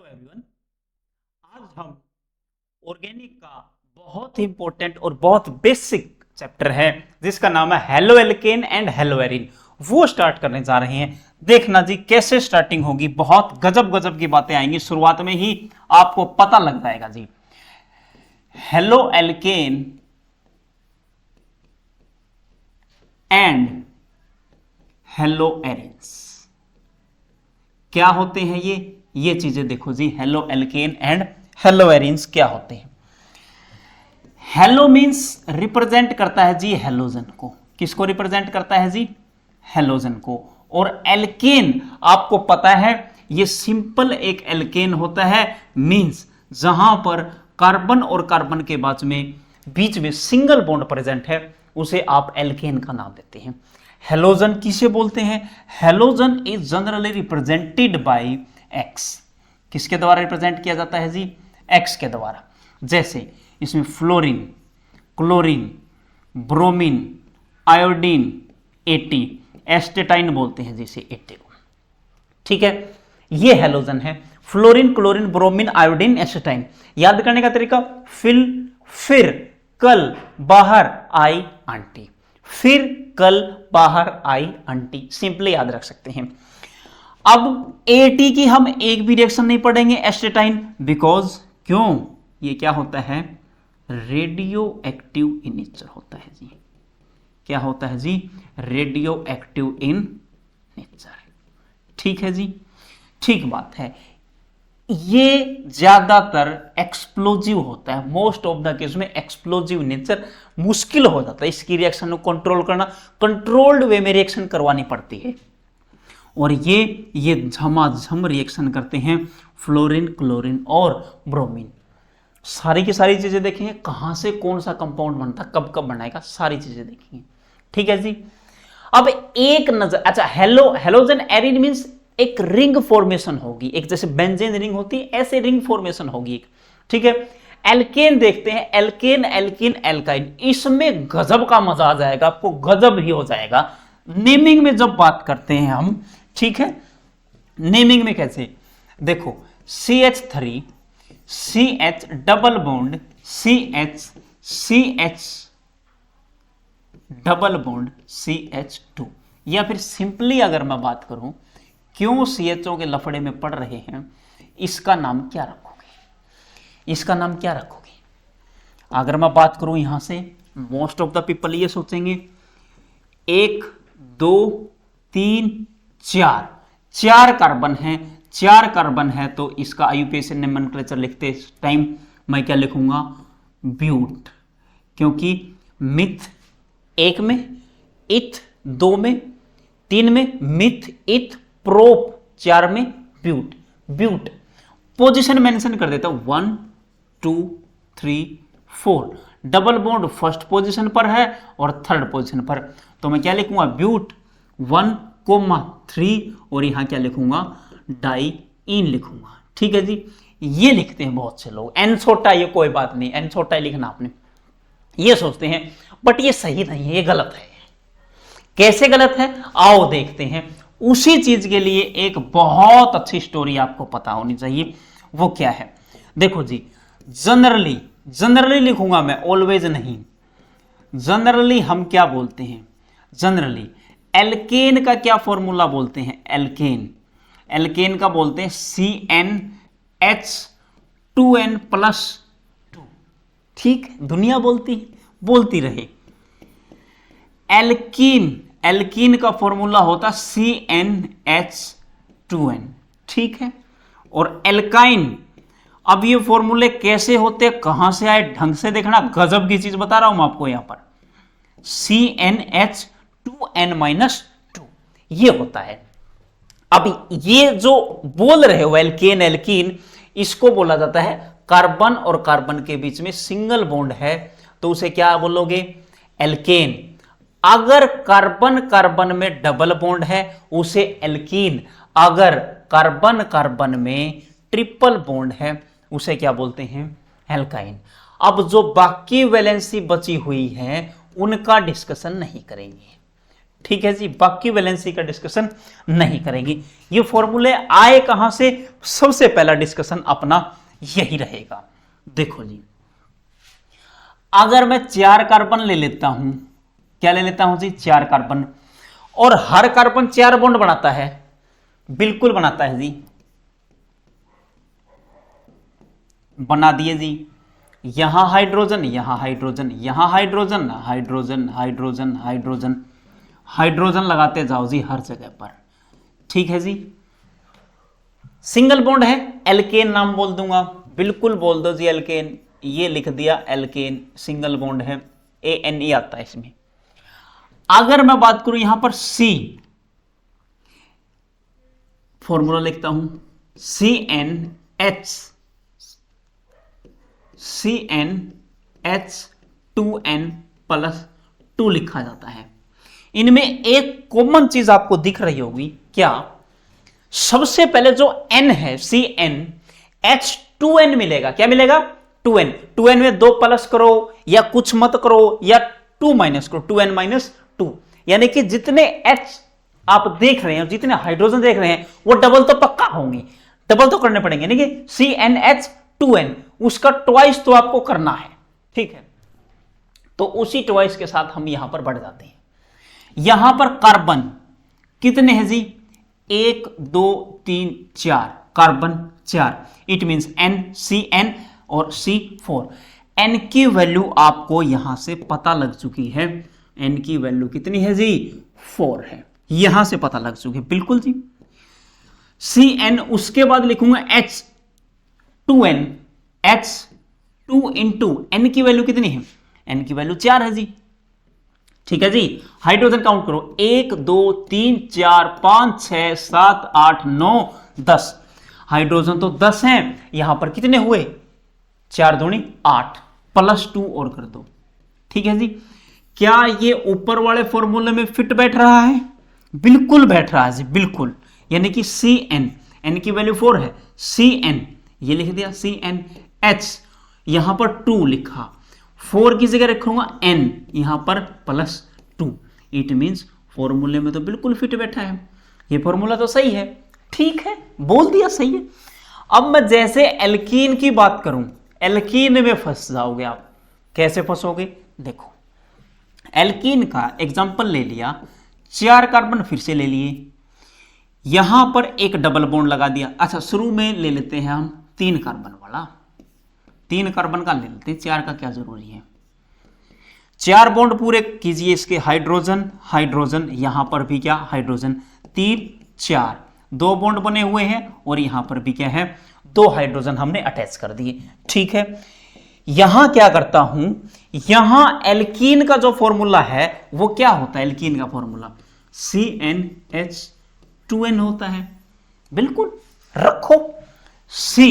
Everyone, आज हम organic का बहुत ही इंपॉर्टेंट और बहुत बेसिक चैप्टर है जिसका नाम है halo alkane and hello Erin, वो स्टार्ट करने जा रहे हैं। देखना जी कैसे स्टार्टिंग होगी, बहुत गजब गजब की बातें आएंगी, शुरुआत में ही आपको पता लग जाएगा जी। Haloalkane and haloarenes क्या होते हैं ये चीजें देखो जी। Haloalkane and haloarenes क्या होते हैं। हेलो मींस रिप्रेजेंट करता है जी हेलोजन को। किसको रिप्रेजेंट करता है जी? हेलोजन को। और एल्केन आपको पता है ये सिंपल एक एल्केन होता है, मींस जहां पर कार्बन और कार्बन के बीच में सिंगल बॉन्ड प्रेजेंट है उसे आप एल्केन का नाम देते हैं। हेलोजन किसे बोलते हैं? Halogen is generally represented by x. किसके द्वारा रिप्रेजेंट किया जाता है जी? एक्स के द्वारा। जैसे इसमें fluorine, chlorine, bromine, iodine, eighty, astatine बोलते हैं जिसे एटी को। ठीक है, ये हेलोजन है। Fluorine, chlorine, bromine, iodine, astatine. याद करने का तरीका, फिर कल बाहर आई आंटी, फिर कल बाहर आई आंटी, सिंपली याद रख सकते हैं। अब एटी की हम एक भी रिएक्शन नहीं पढ़ेंगे एस्टेटाइन, बिकॉज क्यों? ये क्या होता है? रेडियो एक्टिव इन नेचर होता है जी। क्या होता है जी? Radioactive in nature. ठीक है जी, ठीक बात है। ये ज्यादातर एक्सप्लोजिव होता है, मोस्ट ऑफ द केस में एक्सप्लोजिव नेचर, मुश्किल हो जाता है इसकी रिएक्शन को कंट्रोल करना, कंट्रोल्ड वे में रिएक्शन करवानी पड़ती है। और ये झमाझम रिएक्शन करते हैं फ्लोरीन, क्लोरीन और ब्रोमीन। सारी की सारी चीजें देखेंगे, कहां से कौन सा कंपाउंड बनता, कब कब बनाएगा, सारी चीजें देखेंगे। ठीक है जी। अब एक नजर, अच्छा, हेलोजन एरिन मींस एक रिंग फॉर्मेशन होगी, एक जैसे बेंजीन रिंग होती है ऐसे रिंग फॉर्मेशन होगी एक। ठीक है, एल्केन देखते हैं, एल्केन, एल्कीन, एल्काइन, इसमें गजब का मजा आ जाएगा आपको, गजब ही हो जाएगा नेमिंग में जब बात करते हैं हम। ठीक है, नेमिंग में कैसे देखो, CH3 CH double bond CH double bond CH2, या फिर सिंपली अगर मैं बात करूं क्यों CHO के लफड़े में पड़ रहे हैं, इसका नाम क्या रखोगे? इसका नाम क्या रखोगे? अगर मैं बात करूं यहां से, मोस्ट ऑफ द पीपल ये सोचेंगे 1 2 3 4 कार्बन है, 4 कार्बन है, तो इसका आईयूपीएसी नोमेनक्लेचर लिखते टाइम मैं क्या लिखूंगा? ब्यूट, क्योंकि मिथ 1 में, इथ 2 में, 3 में मिथ, इथ, प्रोप 4 में ब्यूट। ब्यूट पोजीशन मेंशन कर देता हूं 1 2 3 4, डबल बॉन्ड फर्स्ट पोजीशन पर है और थर्ड पोजीशन पर, तो मैं क्या लिखूंगा? ब्यूट 1,3 और यहां क्या लिखूंगा? डाइईन लिखूंगा। ठीक है जी, ये लिखते हैं बहुत से लोग, एन छोटा, ये कोई बात नहीं, एन छोटा लिखना आपने, ये सोचते हैं, बट ये सही नहीं है, ये गलत है। कैसे गलत है आओ देखते हैं। उसी चीज के लिए एक बहुत अच्छी स्टोरी आपको पता होनी चाहिए, वो क्या है देखो जी। जनरली लिखूंगा मैं, ऑलवेज नहीं। जनरली हम क्या बोलते हैं? जनरली एल्केन का क्या फॉर्मूला बोलते हैं? एल्केन का बोलते हैं CnH2n+2। ठीक, दुनिया बोलती रहे। एल्कीन का फॉर्मूला होता CnH2n। ठीक है, और एल्काइन, अब ये फॉर्मूले कैसे होते, कहां से आए, ढंग से देखना, गजब की चीज बता रहा हूं मैं आपको यहां पर। CnH2n-2 ये होता है। अब ये जो बोल रहे हो एल्केन, एल्कीन, इसको बोला जाता है कार्बन और कार्बन के बीच में सिंगल बॉन्ड है तो उसे क्या बोलोगे? एल्केन। अगर कार्बन कार्बन में डबल बॉन्ड है उसे एल्कीन, अगर कार्बन कार्बन में ट्रिपल बॉन्ड है उसे क्या बोलते हैं? एल्काइन। अब जो बाकी वैलेंसी बची हुई है उनका डिस्कशन नहीं करेंगे। ठीक है जी, बाकी वैलेंसी का डिस्कशन नहीं करेंगे। ये फॉर्मूले आए कहां से, सबसे पहला डिस्कशन अपना यही रहेगा। देखो जी, अगर मैं 4 कार्बन ले लेता हूं, क्या ले लेता हूं जी, 4 कार्बन, और हर कार्बन 4 बॉन्ड बनाता है, बिल्कुल बनाता है जी, बना दिए जी। यहां हाइड्रोजन, यहां हाइड्रोजन, यहां hydrogen, hydrogen hydrogen hydrogen, hydrogen लगाते जाओ जी हर जगह पर, ठीक है जी। सिंगल बॉन्ड है, एल्केन नाम बोल दूंगा, बिल्कुल बोल दो जी एल्केन, ये लिख दिया एल्केन, सिंगल बॉन्ड है, ANE आता है इसमें। अगर मैं बात करूं यहां पर C, फॉर्मूला लिखता हूं CnH, CnH2n+2 लिखा जाता है। इनमें एक कॉमन चीज आपको दिख रही होगी, क्या, सबसे पहले जो N है CnH2n मिलेगा, क्या मिलेगा, 2n, 2n में 2 प्लस करो या कुछ मत करो या 2 माइनस करो, 2n-2, यानी कि जितने H आप देख रहे हैं, जितने हाइड्रोजन देख रहे हैं, वो डबल तो पक्का होंगे, डबल तो करने पड़ेंगे, यानी कि CnH2n, उसका ट्वाइस तो आपको करना है, ठीक है। तो उसी ट्वाइस के साथ हम यहां पर बढ़ जाते हैं। यहां पर कार्बन कितने हैं जी, 1 2 3 4, कार्बन 4, इट मींस NCN और C4। N की वैल्यू आपको यहां से पता लग चुकी है, N की वैल्यू कितनी है जी, 4 है, यहां से पता लग चुकी है, बिल्कुल जी। CN, उसके बाद लिखूंगा H2n, H2 इंटू N की वैल्यू कितनी है, N की वैल्यू 4 है जी, ठीक है जी। हाइड्रोजन काउंट करो, 1 2 3 4 5 6 7 8 9 10, हाइड्रोजन तो 10 हैं, यहां पर कितने हुए, 4 दूनी 8, +2 और कर दो, ठीक है जी। क्या ये ऊपर वाले फॉर्मूले में फिट बैठ रहा है, बिल्कुल बैठ रहा है जी, बिल्कुल, यानी कि CN, N की वैल्यू 4 है, CN ये लिख दिया, CnH यहां पर 2 लिखा, 4 की जगह रखूंगा N, यहां पर +2, इट मींस फॉर्मूले में तो बिल्कुल फिट बैठा है, ये फॉर्मूला तो सही है, ठीक है, बोल दिया सही है। अब मैं जैसे एल्कीन की बात करूं, एल्कीन में फंस जाओगे आप, कैसे फंसोगे, देखो एल्कीन का एग्जांपल ले लिया, 4 कार्बन फिर से ले लिए, यहां पर एक डबल बॉन्ड लगा दिया, अच्छा शुरू में ले लेते हैं हम 3 कार्बन वाला, 3 कार्बन का ले लेते हैं, 4 का क्या जरूरी है। 4 बॉन्ड पूरे कीजिए इसके, हाइड्रोजन हाइड्रोजन, यहां पर भी क्या हाइड्रोजन, 3 4, 2 बॉन्ड बने हुए हैं और यहां पर भी क्या है, 2 हाइड्रोजन हमने अटैच कर दिए, ठीक है। यहां क्या करता हूं, यहां एल्कीन का जो फॉर्मूला है वो क्या होता है, एल्कीन का फॉर्मूला CnH2n होता है, बिल्कुल रखो। C,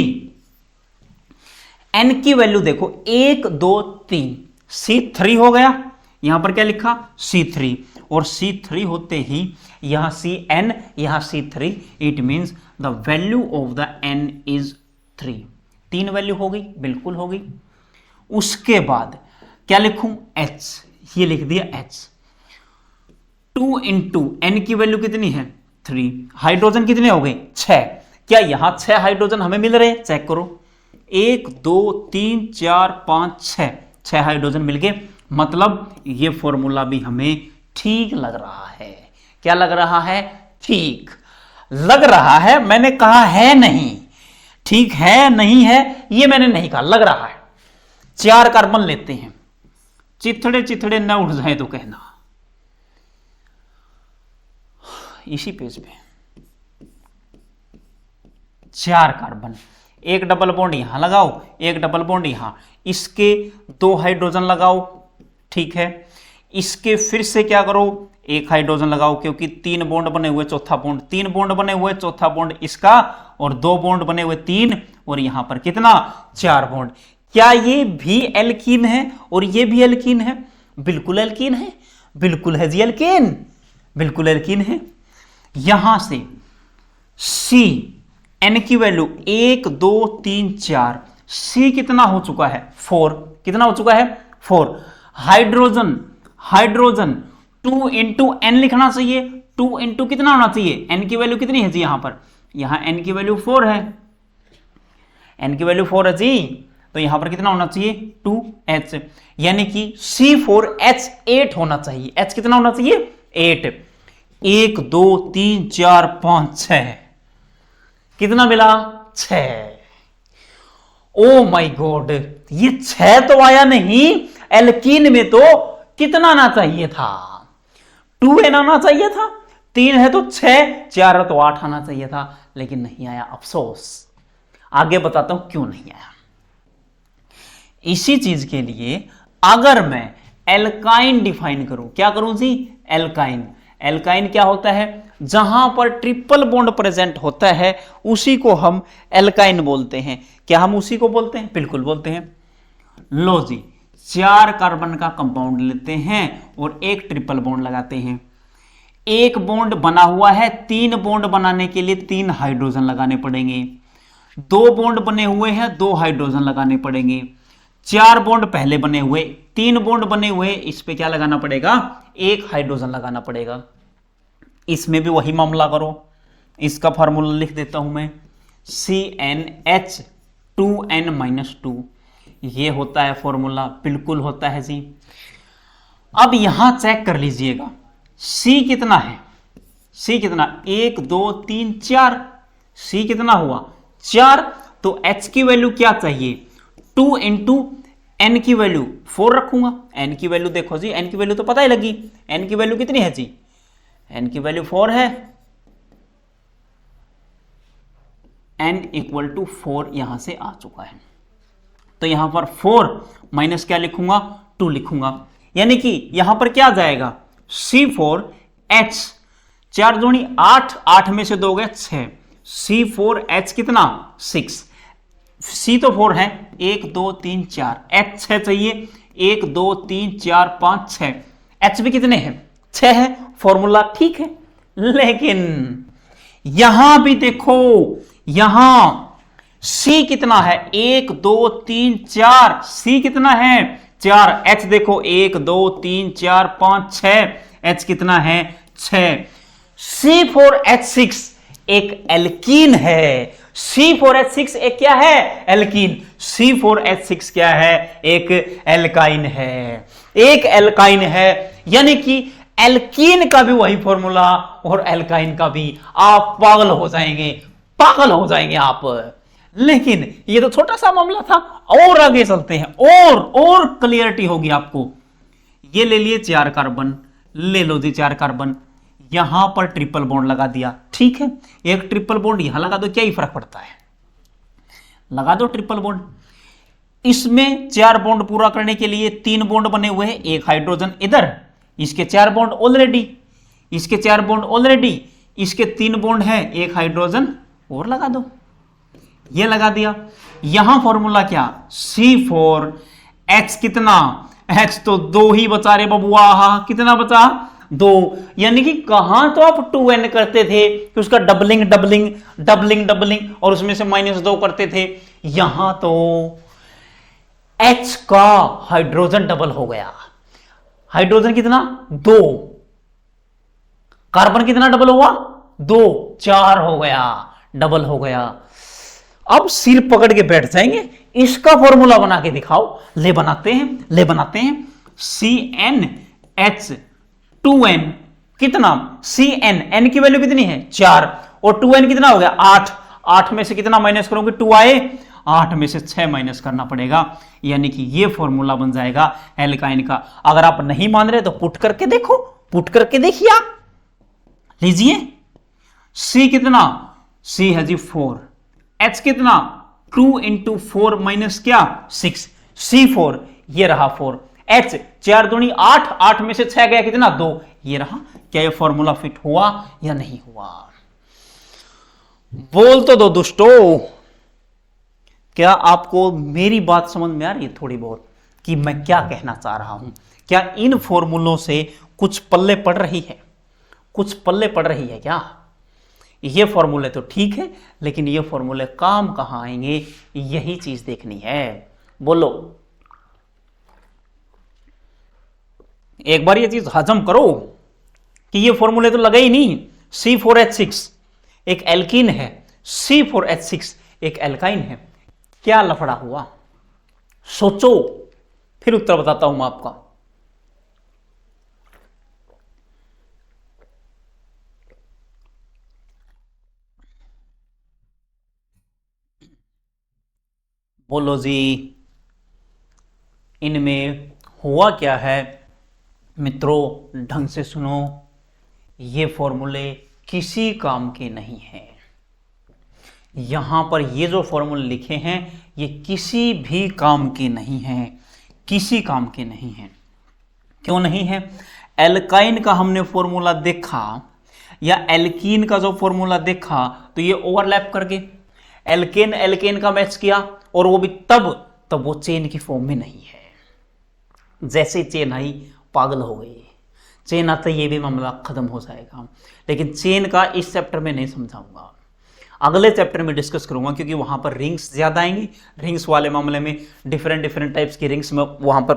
N की वैल्यू देखो 1 2 3, C3 हो गया, यहां पर क्या लिखा C3, और C3 होते ही यहां CN, यहां C3, it means the value of the N is 3, 3 value हो गई, बिल्कुल हो गई। उसके बाद क्या लिखूं, H, ये लिख दिया H, 2 इंटू N की वैल्यू कितनी है 3, हाइड्रोजन कितने हो गए 6, क्या यहां 6 हाइड्रोजन हमें मिल रहे हैं, चेक करो, 1 2 3 4 5 6 हाइड्रोजन मिल गए, मतलब ये फॉर्मूला भी हमें ठीक लग रहा है, क्या लग रहा है, ठीक लग रहा है, मैंने कहा है नहीं, ठीक है नहीं है ये मैंने नहीं कहा, लग रहा है। 4 कार्बन लेते हैं, चिथड़े चिथड़े न उठ जाए तो कहना, इसी पेज पे 4 कार्बन, एक डबल बॉन्ड यहां लगाओ, एक डबल बॉन्ड यहां, इसके 2 हाइड्रोजन लगाओ, ठीक है, इसके फिर से क्या करो, एक हाइड्रोजन लगाओ, क्योंकि 3 बॉन्ड बने हुए, चौथा बॉन्ड, 3 बॉन्ड बने हुए, चौथा बॉन्ड इसका, और 2 बॉन्ड बने हुए 3, और यहां पर कितना 4 बॉन्ड। क्या ये भी एल्कीन है और ये भी एल्कीन है, बिल्कुल एल्कीन है, बिल्कुल है जी एल्कीन, बिल्कुल एल्कीन है। यहां से C, N की वैल्यू 1 2 3 4, C कितना हो चुका है 4, कितना हो चुका है 4, हाइड्रोजन हाइड्रोजन 2 इंटू एन लिखना चाहिए। 2 इंटू कितना होना चाहिए, एन की वैल्यू कितनी है जी, यहां पर, यहां एन की वैल्यू 4 है, एन की वैल्यू 4 है जी, तो यहां पर कितना होना चाहिए 2h, यानी कि C4H8 होना चाहिए। H कितना होना चाहिए 8। 1 2 3 4 5 6, कितना मिला 6। ओ माय गॉड, ये 6 तो आया नहीं, एल्कीन में तो कितना आना चाहिए था, 2n आना चाहिए था। 3 है तो 6, 4 है तो 8 आना चाहिए था, लेकिन नहीं आया, अफसोस। आगे बताता हूं क्यों नहीं आया। इसी चीज के लिए अगर मैं एल्काइन डिफाइन करूं, क्या करूं जी, एल्काइन। एल्काइन क्या होता है, जहां पर ट्रिपल बॉन्ड प्रेजेंट होता है उसी को हम एल्काइन बोलते हैं। क्या हम उसी को बोलते हैं, बिल्कुल बोलते हैं। लो जी, 4 कार्बन का कंपाउंड लेते हैं और एक ट्रिपल बॉन्ड लगाते हैं। एक बॉन्ड बना हुआ है, 3 बॉन्ड बनाने के लिए 3 हाइड्रोजन लगाने पड़ेंगे। 2 बॉन्ड बने हुए हैं, 2 हाइड्रोजन लगाने पड़ेंगे। 4 बॉन्ड पहले बने हुए, 3 बॉन्ड बने हुए, इस पे क्या लगाना पड़ेगा, 1 हाइड्रोजन लगाना पड़ेगा। इसमें भी वही मामला करो, इसका फार्मूला लिख देता हूं मैं, CnH2n-2, ये होता है फॉर्मूला, बिल्कुल होता है जी। अब यहां चेक कर लीजिएगा, C कितना है, C कितना, 1 2 3 4, C कितना हुआ 4, तो H की वैल्यू क्या चाहिए, 2 इंटू एन की वैल्यू 4 रखूंगा। एन की वैल्यू देखो जी, एन की वैल्यू तो पता ही लगी, एन की वैल्यू कितनी है जी, एन की वैल्यू 4 है, n इक्वल टू 4 यहां से आ चुका है, तो यहां पर 4 माइनस क्या लिखूंगा, 2 लिखूंगा, यानी कि यहां पर क्या जाएगा, C4H, 4 दूनी 8, 8 में से 2 गए 6, C4H कितना 6, C तो 4 है, 1 2 3 4, H 6 चाहिए, 1 2 3 4 5 6, H भी कितने हैं 6 है, फॉर्मूला ठीक है। लेकिन यहां भी देखो, यहां C कितना है, 1 2 3 4, C कितना है 4, H देखो 1 2 3 4 5 6, H कितना है 6। C4H6 एक एल्कीन है, C4H6 एक क्या है, एल्कीन। C4H6 क्या है, एक एल्काइन है, एक एल्काइन है, यानी कि एल्कीन का भी वही फॉर्मूला और एल्काइन का भी। आप पागल हो जाएंगे, पागल हो जाएंगे आप। लेकिन ये तो छोटा सा मामला था, और आगे चलते हैं, और क्लियरिटी होगी आपको। ये ले लिए 4 कार्बन, ले लो जी 4 कार्बन, यहां पर ट्रिपल बॉन्ड लगा दिया, ठीक है, एक ट्रिपल बॉन्ड यहां लगा दो, क्या ही फर्क पड़ता है, लगा दो ट्रिपल बॉन्ड। इसमें 4 बॉन्ड पूरा करने के लिए 3 बॉन्ड बने हुए हैं, एक हाइड्रोजन इधर, इसके 4 बॉन्ड ऑलरेडी, इसके 4 बॉन्ड ऑलरेडी, इसके 3 बॉन्ड है, एक हाइड्रोजन और लगा दो, ये लगा दिया। यहां फॉर्मूला क्या, C4H कितना, H तो 2 ही बचा रे बबुआ, कितना बचा 2, यानी कि कहां तो आप 2n करते थे कि उसका डबलिंग डबलिंग डबलिंग डबलिंग और उसमें से -2 करते थे, यहां तो H का हाइड्रोजन डबल हो गया। हाइड्रोजन कितना 2, कार्बन कितना डबल हुआ 2, 4 हो गया, डबल हो गया। अब सिर पकड़ के बैठ जाएंगे, इसका फॉर्मूला बना के दिखाओ, ले बनाते हैं, ले बनाते हैं। CnH2n कितना, Cn, n की वैल्यू कितनी है 4 और 2n कितना हो गया 8, 8 में से कितना माइनस करोगे 2 आए, 8 में से 6 माइनस करना पड़ेगा, यानी कि ये फॉर्मूला बन जाएगा एल्काइन का। अगर आप नहीं मान रहे तो पुट करके देखो, पुट करके देखिए आप, लीजिए। C कितना, C है जी 4, H कितना 2 इंटू 4 माइनस क्या 6, C4 ये रहा 4, H 4 दूनी 8, 8 में से 6 गया कितना 2, ये रहा। क्या ये फॉर्मूला फिट हुआ या नहीं हुआ, बोल तो दो दोस्तों। क्या आपको मेरी बात समझ में आ रही है थोड़ी बहुत कि मैं क्या कहना चाह रहा हूं? क्या इन फॉर्मूलों से कुछ पल्ले पड़ रही है, कुछ पल्ले पड़ रही है क्या? ये फॉर्मूले तो ठीक है, लेकिन ये फॉर्मूले काम कहां आएंगे, यही चीज देखनी है। बोलो, एक बार ये चीज हजम करो। कि ये फॉर्मूले तो लगे ही नहीं। C4H6 एक एल्कीन है, C4H6 एक एल्काइन है, क्या लफड़ा हुआ? सोचो, फिर उत्तर बताता हूं मैं आपका। बोलो जी, इनमें हुआ क्या है? मित्रों ढंग से सुनो, ये फॉर्मूले किसी काम के नहीं हैं। यहां पर ये जो फॉर्मूले लिखे हैं ये किसी भी काम के नहीं हैं, किसी काम के नहीं हैं। क्यों नहीं है? एल्काइन का हमने फॉर्मूला देखा या एल्कीन का जो फॉर्मूला देखा तो ये ओवरलैप करके एल्केन एल्केन का मैच किया, और वो भी तब वो चेन की फॉर्म में नहीं है। जैसे चेन आई पागल हो गई, चेन आते ये भी मामला खत्म हो जाएगा। लेकिन चेन का इस चैप्टर में नहीं समझाऊंगा, अगले चैप्टर में डिस्कस करूंगा, क्योंकि वहां पर रिंग्स ज्यादा आएंगी। रिंग्स वाले मामले में डिफरेंट टाइप्स की रिंग्स में वहां पर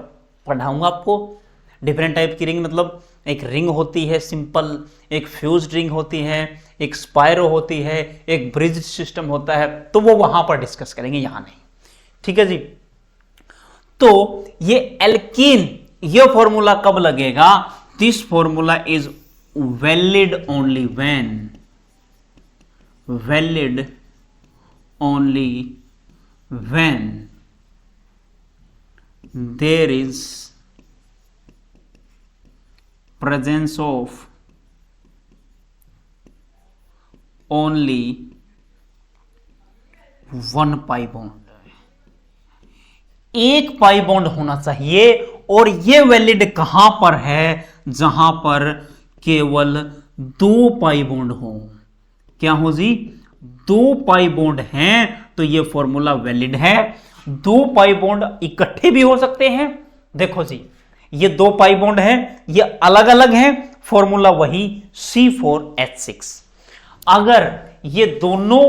पढ़ाऊंगा आपको। डिफरेंट टाइप की रिंग मतलब एक रिंग होती है सिंपल, एक फ्यूज्ड रिंग होती है, एक स्पायरो होती है, एक ब्रिज सिस्टम होता है, तो वो वहां पर डिस्कस करेंगे, यहां नहीं। ठीक है जी। तो ये एल्कीन, ये फॉर्मूला कब लगेगा? This formula is valid only when, valid only when there is presence of only one pi bond, एक पाई बॉन्ड होना चाहिए। और ये वैलिड कहां पर है? जहां पर केवल 2 पाई बॉन्ड हो। क्या हो जी? 2 पाई बॉन्ड हैं तो ये फॉर्मूला वैलिड है। 2 पाई बॉन्ड इकट्ठे भी हो सकते हैं। देखो जी, ये 2 पाई बॉन्ड है, ये अलग अलग हैं, फॉर्मूला वही C4H6। अगर ये दोनों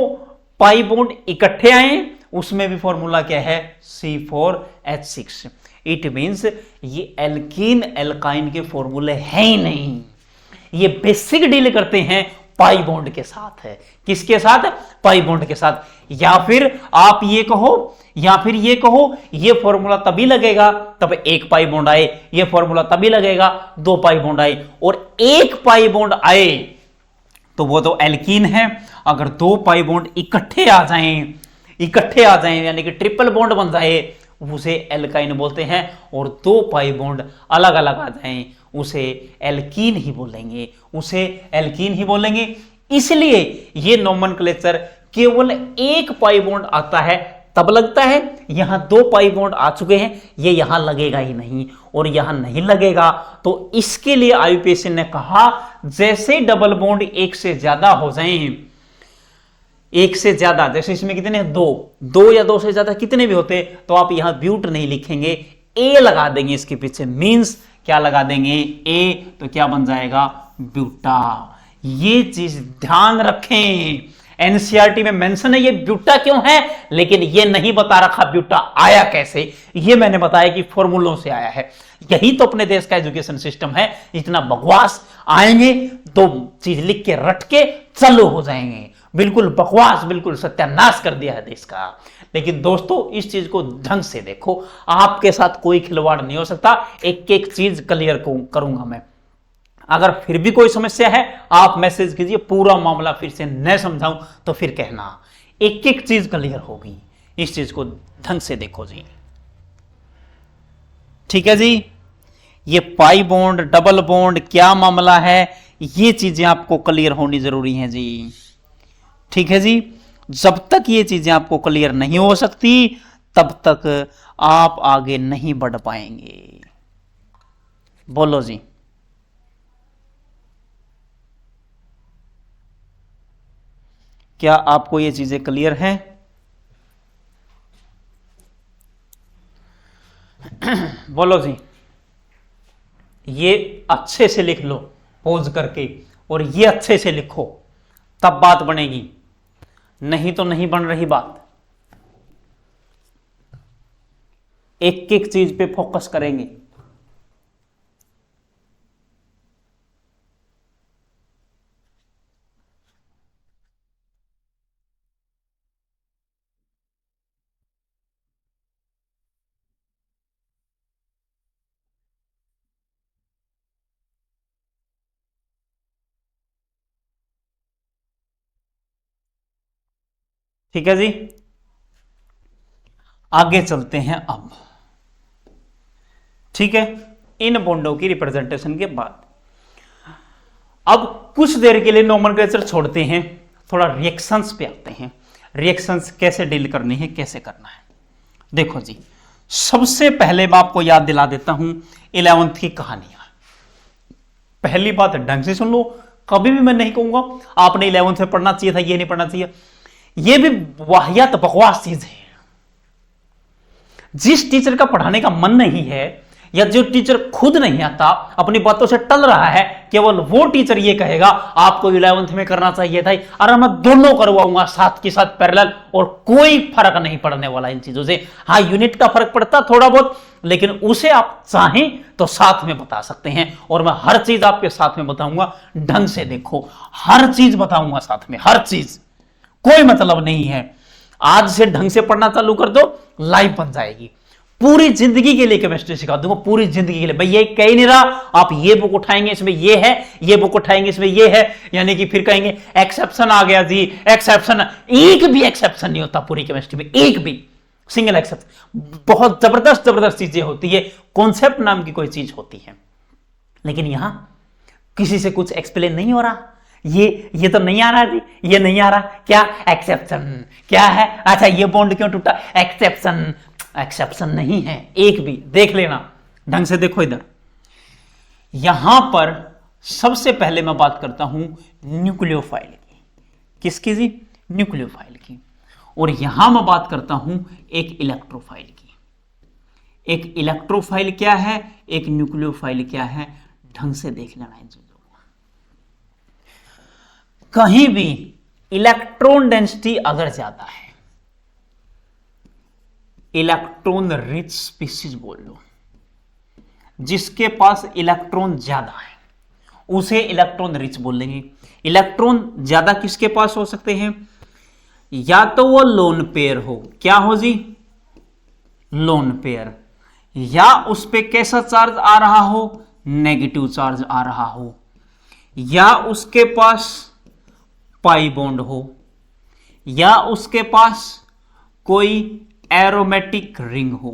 पाई बॉन्ड इकट्ठे आए उसमें भी फॉर्मूला क्या है? C4H6। इट मींस ये एल्कीन एल्काइन के फॉर्मूले हैं ही नहीं, ये बेसिक डील करते हैं पाई बॉन्ड के साथ है। किसके साथ? पाई बॉन्ड के साथ। या फिर आप ये कहो, या फिर ये कहो, ये फॉर्मूला तभी लगेगा तब 1 पाई बॉन्ड आए, ये फॉर्मूला तभी लगेगा 2 पाई बॉन्ड आए, और 1 पाई बॉन्ड आए तो वो तो एल्कीन है। अगर 2 पाई बॉन्ड इकट्ठे आ जाएं यानी कि ट्रिपल बॉन्ड बन जाए, उसे एल्काइन बोलते हैं। और 2 पाई बॉन्ड अलग अलग आ जाएं उसे एल्कीन ही बोलेंगे, इसलिए ये नोमेनक्लेचर केवल 1 पाई बॉन्ड आता है तब लगता है। यहां 2 पाई बॉन्ड आ चुके हैं, ये यहां लगेगा ही नहीं, और यहां नहीं लगेगा। तो इसके लिए आईयूपीएसी ने कहा जैसे डबल बॉन्ड 1 से ज्यादा हो जाएं, 1 से ज्यादा, जैसे इसमें कितने? 2 या 2 से ज्यादा कितने भी होते, तो आप यहां ब्यूट नहीं लिखेंगे, ए लगा देंगे इसके पीछे। मींस क्या लगा देंगे? ए, तो क्या बन जाएगा? ब्यूटा। ये चीज ध्यान रखें, एनसीईआरटी में मेंशन है ये ब्यूटा क्यों है, लेकिन ये नहीं बता रखा ब्यूटा आया कैसे। ये मैंने बताया कि फॉर्मूलों से आया है। यही तो अपने देश का एजुकेशन सिस्टम है, इतना बकवास। आएंगे 2 चीज लिख के रट के चालू हो जाएंगे, बिल्कुल बकवास, बिल्कुल सत्यानाश कर दिया है देश का। लेकिन दोस्तों इस चीज को ढंग से देखो, आपके साथ कोई खिलवाड़ नहीं हो सकता। एक एक चीज क्लियर करूंगा मैं। अगर फिर भी कोई समस्या है आप मैसेज कीजिए, पूरा मामला फिर से न समझाऊं तो फिर कहना। एक एक चीज क्लियर होगी, इस चीज को ढंग से देखो जी। ठीक है जी। ये पाई बॉन्ड, डबल बॉन्ड क्या मामला है, ये चीजें आपको क्लियर होनी जरूरी है जी। ठीक है जी। जब तक ये चीजें आपको क्लियर नहीं हो सकती तब तक आप आगे नहीं बढ़ पाएंगे। बोलो जी। क्या आपको ये चीजें क्लियर हैं? बोलो जी। ये अच्छे से लिख लो पॉज करके, और ये अच्छे से लिखो, तब बात बनेगी, नहीं तो नहीं बन रही बात। एक एक चीज पे फोकस करेंगे। ठीक है जी, आगे चलते हैं अब। ठीक है, इन बॉन्डों की रिप्रेजेंटेशन के बाद अब कुछ देर के लिए नोमेनक्लेचर छोड़ते हैं, थोड़ा रिएक्शंस पे आते हैं। रिएक्शंस कैसे डील करनी है, कैसे करना है। देखो जी, सबसे पहले मैं आपको याद दिला देता हूं 11th की कहानियां। पहली बात ढंग से सुन लो, कभी भी मैं नहीं कहूंगा आपने 11th में पढ़ना चाहिए था, ये नहीं पढ़ना चाहिए, ये भी वाहियात बकवास चीज है। जिस टीचर का पढ़ाने का मन नहीं है या जो टीचर खुद नहीं आता, अपनी बातों से टल रहा है, केवल वो टीचर ये कहेगा आपको 11th में करना चाहिए था, और मैं दोनों करवाऊंगा साथ के साथ पैरेलल, और कोई फर्क नहीं पड़ने वाला इन चीजों से। हाँ, यूनिट का फर्क पड़ता थोड़ा बहुत, लेकिन उसे आप चाहें तो साथ में बता सकते हैं, और मैं हर चीज आपके साथ में बताऊंगा। ढंग से देखो, हर चीज बताऊंगा साथ में, हर चीज, कोई मतलब नहीं है। आज से ढंग से पढ़ना चालू कर दो, लाइफ बन जाएगी। पूरी जिंदगी के लिए केमिस्ट्री सिखा दूंगा, पूरी जिंदगी के लिए। भाई ये कह ही नहीं रहा आप ये बुक उठाएंगे इसमें ये है, ये बुक उठाएंगे इसमें ये है, यानी कि फिर कहेंगे एक्सेप्शन आ गया जी, एक्सेप्शन। एक भी एक्सेप्शन नहीं होता पूरी केमिस्ट्री में, एक भी सिंगल एक्सेप्शन। बहुत जबरदस्त जबरदस्त चीजें होती है, कॉन्सेप्ट नाम की कोई चीज होती है, लेकिन यहां किसी से कुछ एक्सप्लेन नहीं हो रहा। ये तो नहीं आ रहा जी, ये नहीं आ रहा, क्या एक्सेप्शन क्या है, अच्छा ये बॉन्ड क्यों टूटा, एक्सेप्शन। एक्सेप्शन नहीं है एक भी, देख लेना ढंग से देखो। इधर यहां पर सबसे पहले मैं बात करता हूं न्यूक्लियोफाइल की। किसकी जी, न्यूक्लियोफाइल की। और यहां मैं बात करता हूं एक इलेक्ट्रोफाइल की। एक इलेक्ट्रोफाइल क्या है, एक न्यूक्लियोफाइल क्या है, ढंग से देख लेना इन चीजों को। कहीं भी इलेक्ट्रॉन डेंसिटी अगर ज्यादा है, इलेक्ट्रॉन रिच स्पीशीज बोल लो, जिसके पास इलेक्ट्रॉन ज्यादा है उसे इलेक्ट्रॉन रिच बोल देंगे। इलेक्ट्रॉन ज्यादा किसके पास हो सकते हैं, या तो वो लोन पेयर हो, क्या हो जी, लोन पेयर, या उस पे कैसा चार्ज आ रहा हो, नेगेटिव चार्ज आ रहा हो, या उसके पास पाई बॉन्ड हो, या उसके पास कोई एरोमेटिक रिंग हो।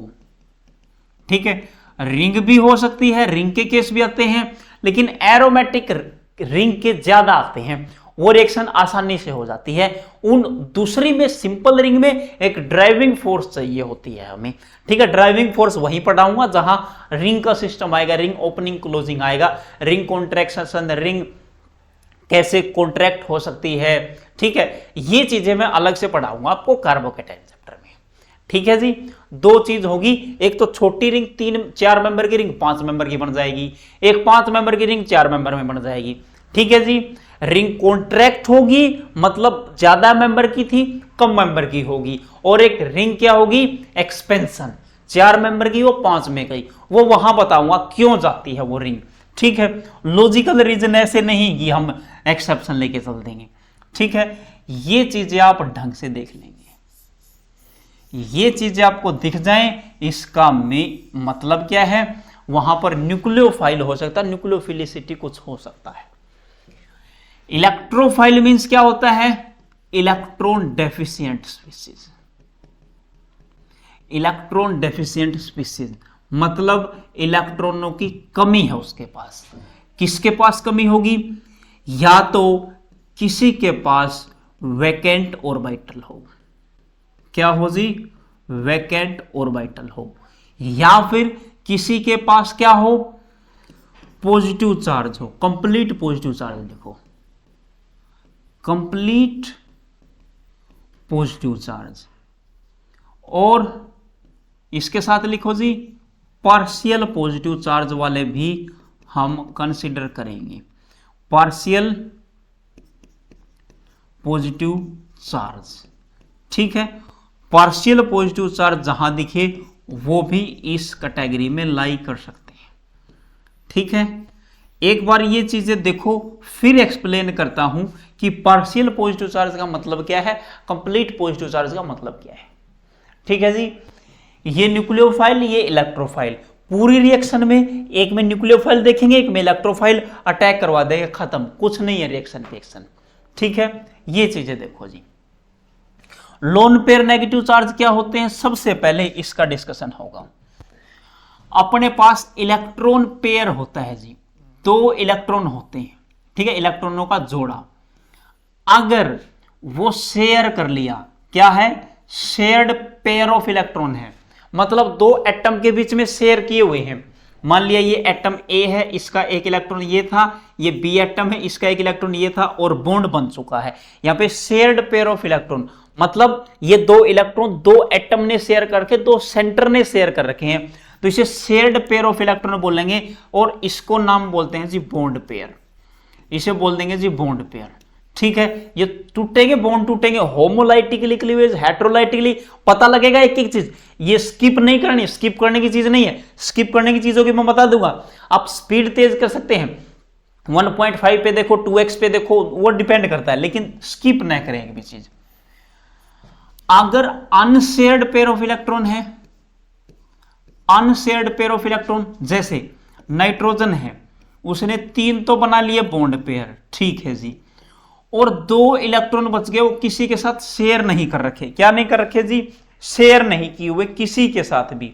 ठीक है, रिंग भी हो सकती है, रिंग के केस भी आते हैं, लेकिन एरोमेटिक रिंग के ज्यादा आते हैं, वो रिएक्शन आसानी से हो जाती है। उन दूसरी में सिंपल रिंग में एक ड्राइविंग फोर्स चाहिए होती है हमें। ठीक है, ड्राइविंग फोर्स वहीं पढ़ाऊंगा जहां रिंग का सिस्टम आएगा, रिंग ओपनिंग क्लोजिंग आएगा, रिंग कॉन्ट्रैक्शन, रिंग कैसे कॉन्ट्रैक्ट हो सकती है। ठीक है, ये चीजें मैं अलग से पढ़ाऊंगा आपको कार्बोकेटाइन चैप्टर में। ठीक है जी, दो चीज होगी, एक तो छोटी रिंग 4 मेंबर की रिंग 5 मेंबर की बन जाएगी, एक 5 मेंबर की रिंग 4 मेंबर में बन जाएगी। ठीक है जी, रिंग कॉन्ट्रैक्ट होगी, मतलब ज्यादा मेंबर की थी कम मेंबर की होगी, और एक रिंग क्या होगी, एक्सपेंशन, 4 मेंबर की वो 5 में गई, वो वहां बताऊंगा क्यों जाती है वो रिंग। ठीक है, लॉजिकल रीजन ऐसे नहीं कि हम एक्सेप्शन लेके चल देंगे। ठीक है, ये चीजें आप ढंग से देख लेंगे, ये चीजें आपको दिख जाएं, इसका में मतलब क्या है, वहां पर न्यूक्लियोफाइल हो सकता है, न्यूक्लियोफिलिसिटी कुछ हो सकता है। इलेक्ट्रोफाइल मींस क्या होता है, electron deficient species. Electron deficient species मतलब इलेक्ट्रॉनों की कमी है उसके पास। किसके पास कमी होगी, या तो किसी के पास वैकेंट ऑर्बिटल हो, क्या हो जी, वैकेंट ऑर्बिटल हो, या फिर किसी के पास क्या हो, पॉजिटिव चार्ज हो, कंप्लीट पॉजिटिव चार्ज। देखो, कंप्लीट पॉजिटिव चार्ज, और इसके साथ लिखो जी पार्शियल पॉजिटिव चार्ज वाले भी हम कंसीडर करेंगे। पार्शियल पॉजिटिव चार्ज, ठीक है, पार्शियल पॉजिटिव चार्ज जहां दिखे वो भी इस कैटेगरी में लाई कर सकते हैं। ठीक है, एक बार ये चीजें देखो, फिर एक्सप्लेन करता हूं कि पार्शियल पॉजिटिव चार्ज का मतलब क्या है, कंप्लीट पॉजिटिव चार्ज का मतलब क्या है। ठीक है जी, ये न्यूक्लियोफाइल, ये इलेक्ट्रोफाइल, पूरी रिएक्शन में एक में न्यूक्लियोफाइल देखेंगे, एक में इलेक्ट्रोफाइल, अटैक करवा देंगे, खत्म, कुछ नहीं है रिएक्शन। ठीक है, ये चीजें देखो जी, लोन पेयर नेगेटिव चार्ज क्या होते हैं, सबसे पहले इसका डिस्कशन होगा। अपने पास इलेक्ट्रॉन पेयर होता है जी, दो इलेक्ट्रॉन होते हैं, ठीक है, इलेक्ट्रॉनों का जोड़ा। अगर वो शेयर कर लिया, क्या है, शेयर्ड पेयर ऑफ इलेक्ट्रॉन है, मतलब दो एटम के बीच में शेयर किए हुए हैं। मान लिया ये एटम ए है, इसका एक इलेक्ट्रॉन ये था, ये बी एटम है, इसका एक इलेक्ट्रॉन ये था, और बॉन्ड बन चुका है। यहां पे शेयर्ड पेयर ऑफ इलेक्ट्रॉन, मतलब ये दो इलेक्ट्रॉन दो एटम ने शेयर करके, दो सेंटर ने शेयर कर रखे हैं, तो इसे शेयर्ड पेयर ऑफ इलेक्ट्रॉन बोलेंगे। और इसको नाम बोलते हैं जी बॉन्ड पेयर, इसे बोल देंगे जी बॉन्ड पेयर, ठीक है। ये टूटेंगे, बॉन्ड टूटेंगे, होमोलाइटिकली क्लीवेज, हेट्रोलाइटिकली, पता लगेगा एक एक चीज। ये स्किप नहीं करनी, स्किप करने की चीज नहीं है, स्किप करने की चीजों की मैं बता दूंगा। आप स्पीड तेज कर सकते हैं, 1.5 पे देखो, 2x पे देखो, वो डिपेंड करता है, लेकिन स्किप ना करें एक भी चीज। अगर अनशेयर्ड पेयर ऑफ इलेक्ट्रॉन है, अनशेयर्ड पेयर ऑफ इलेक्ट्रॉन, जैसे नाइट्रोजन है, उसने 3 तो बना लिए बॉन्ड पेयर, ठीक है जी, और 2 इलेक्ट्रॉन बच गए, वो किसी के साथ शेयर नहीं कर रखे, क्या नहीं कर रखे जी, शेयर नहीं किए हुए किसी के साथ भी।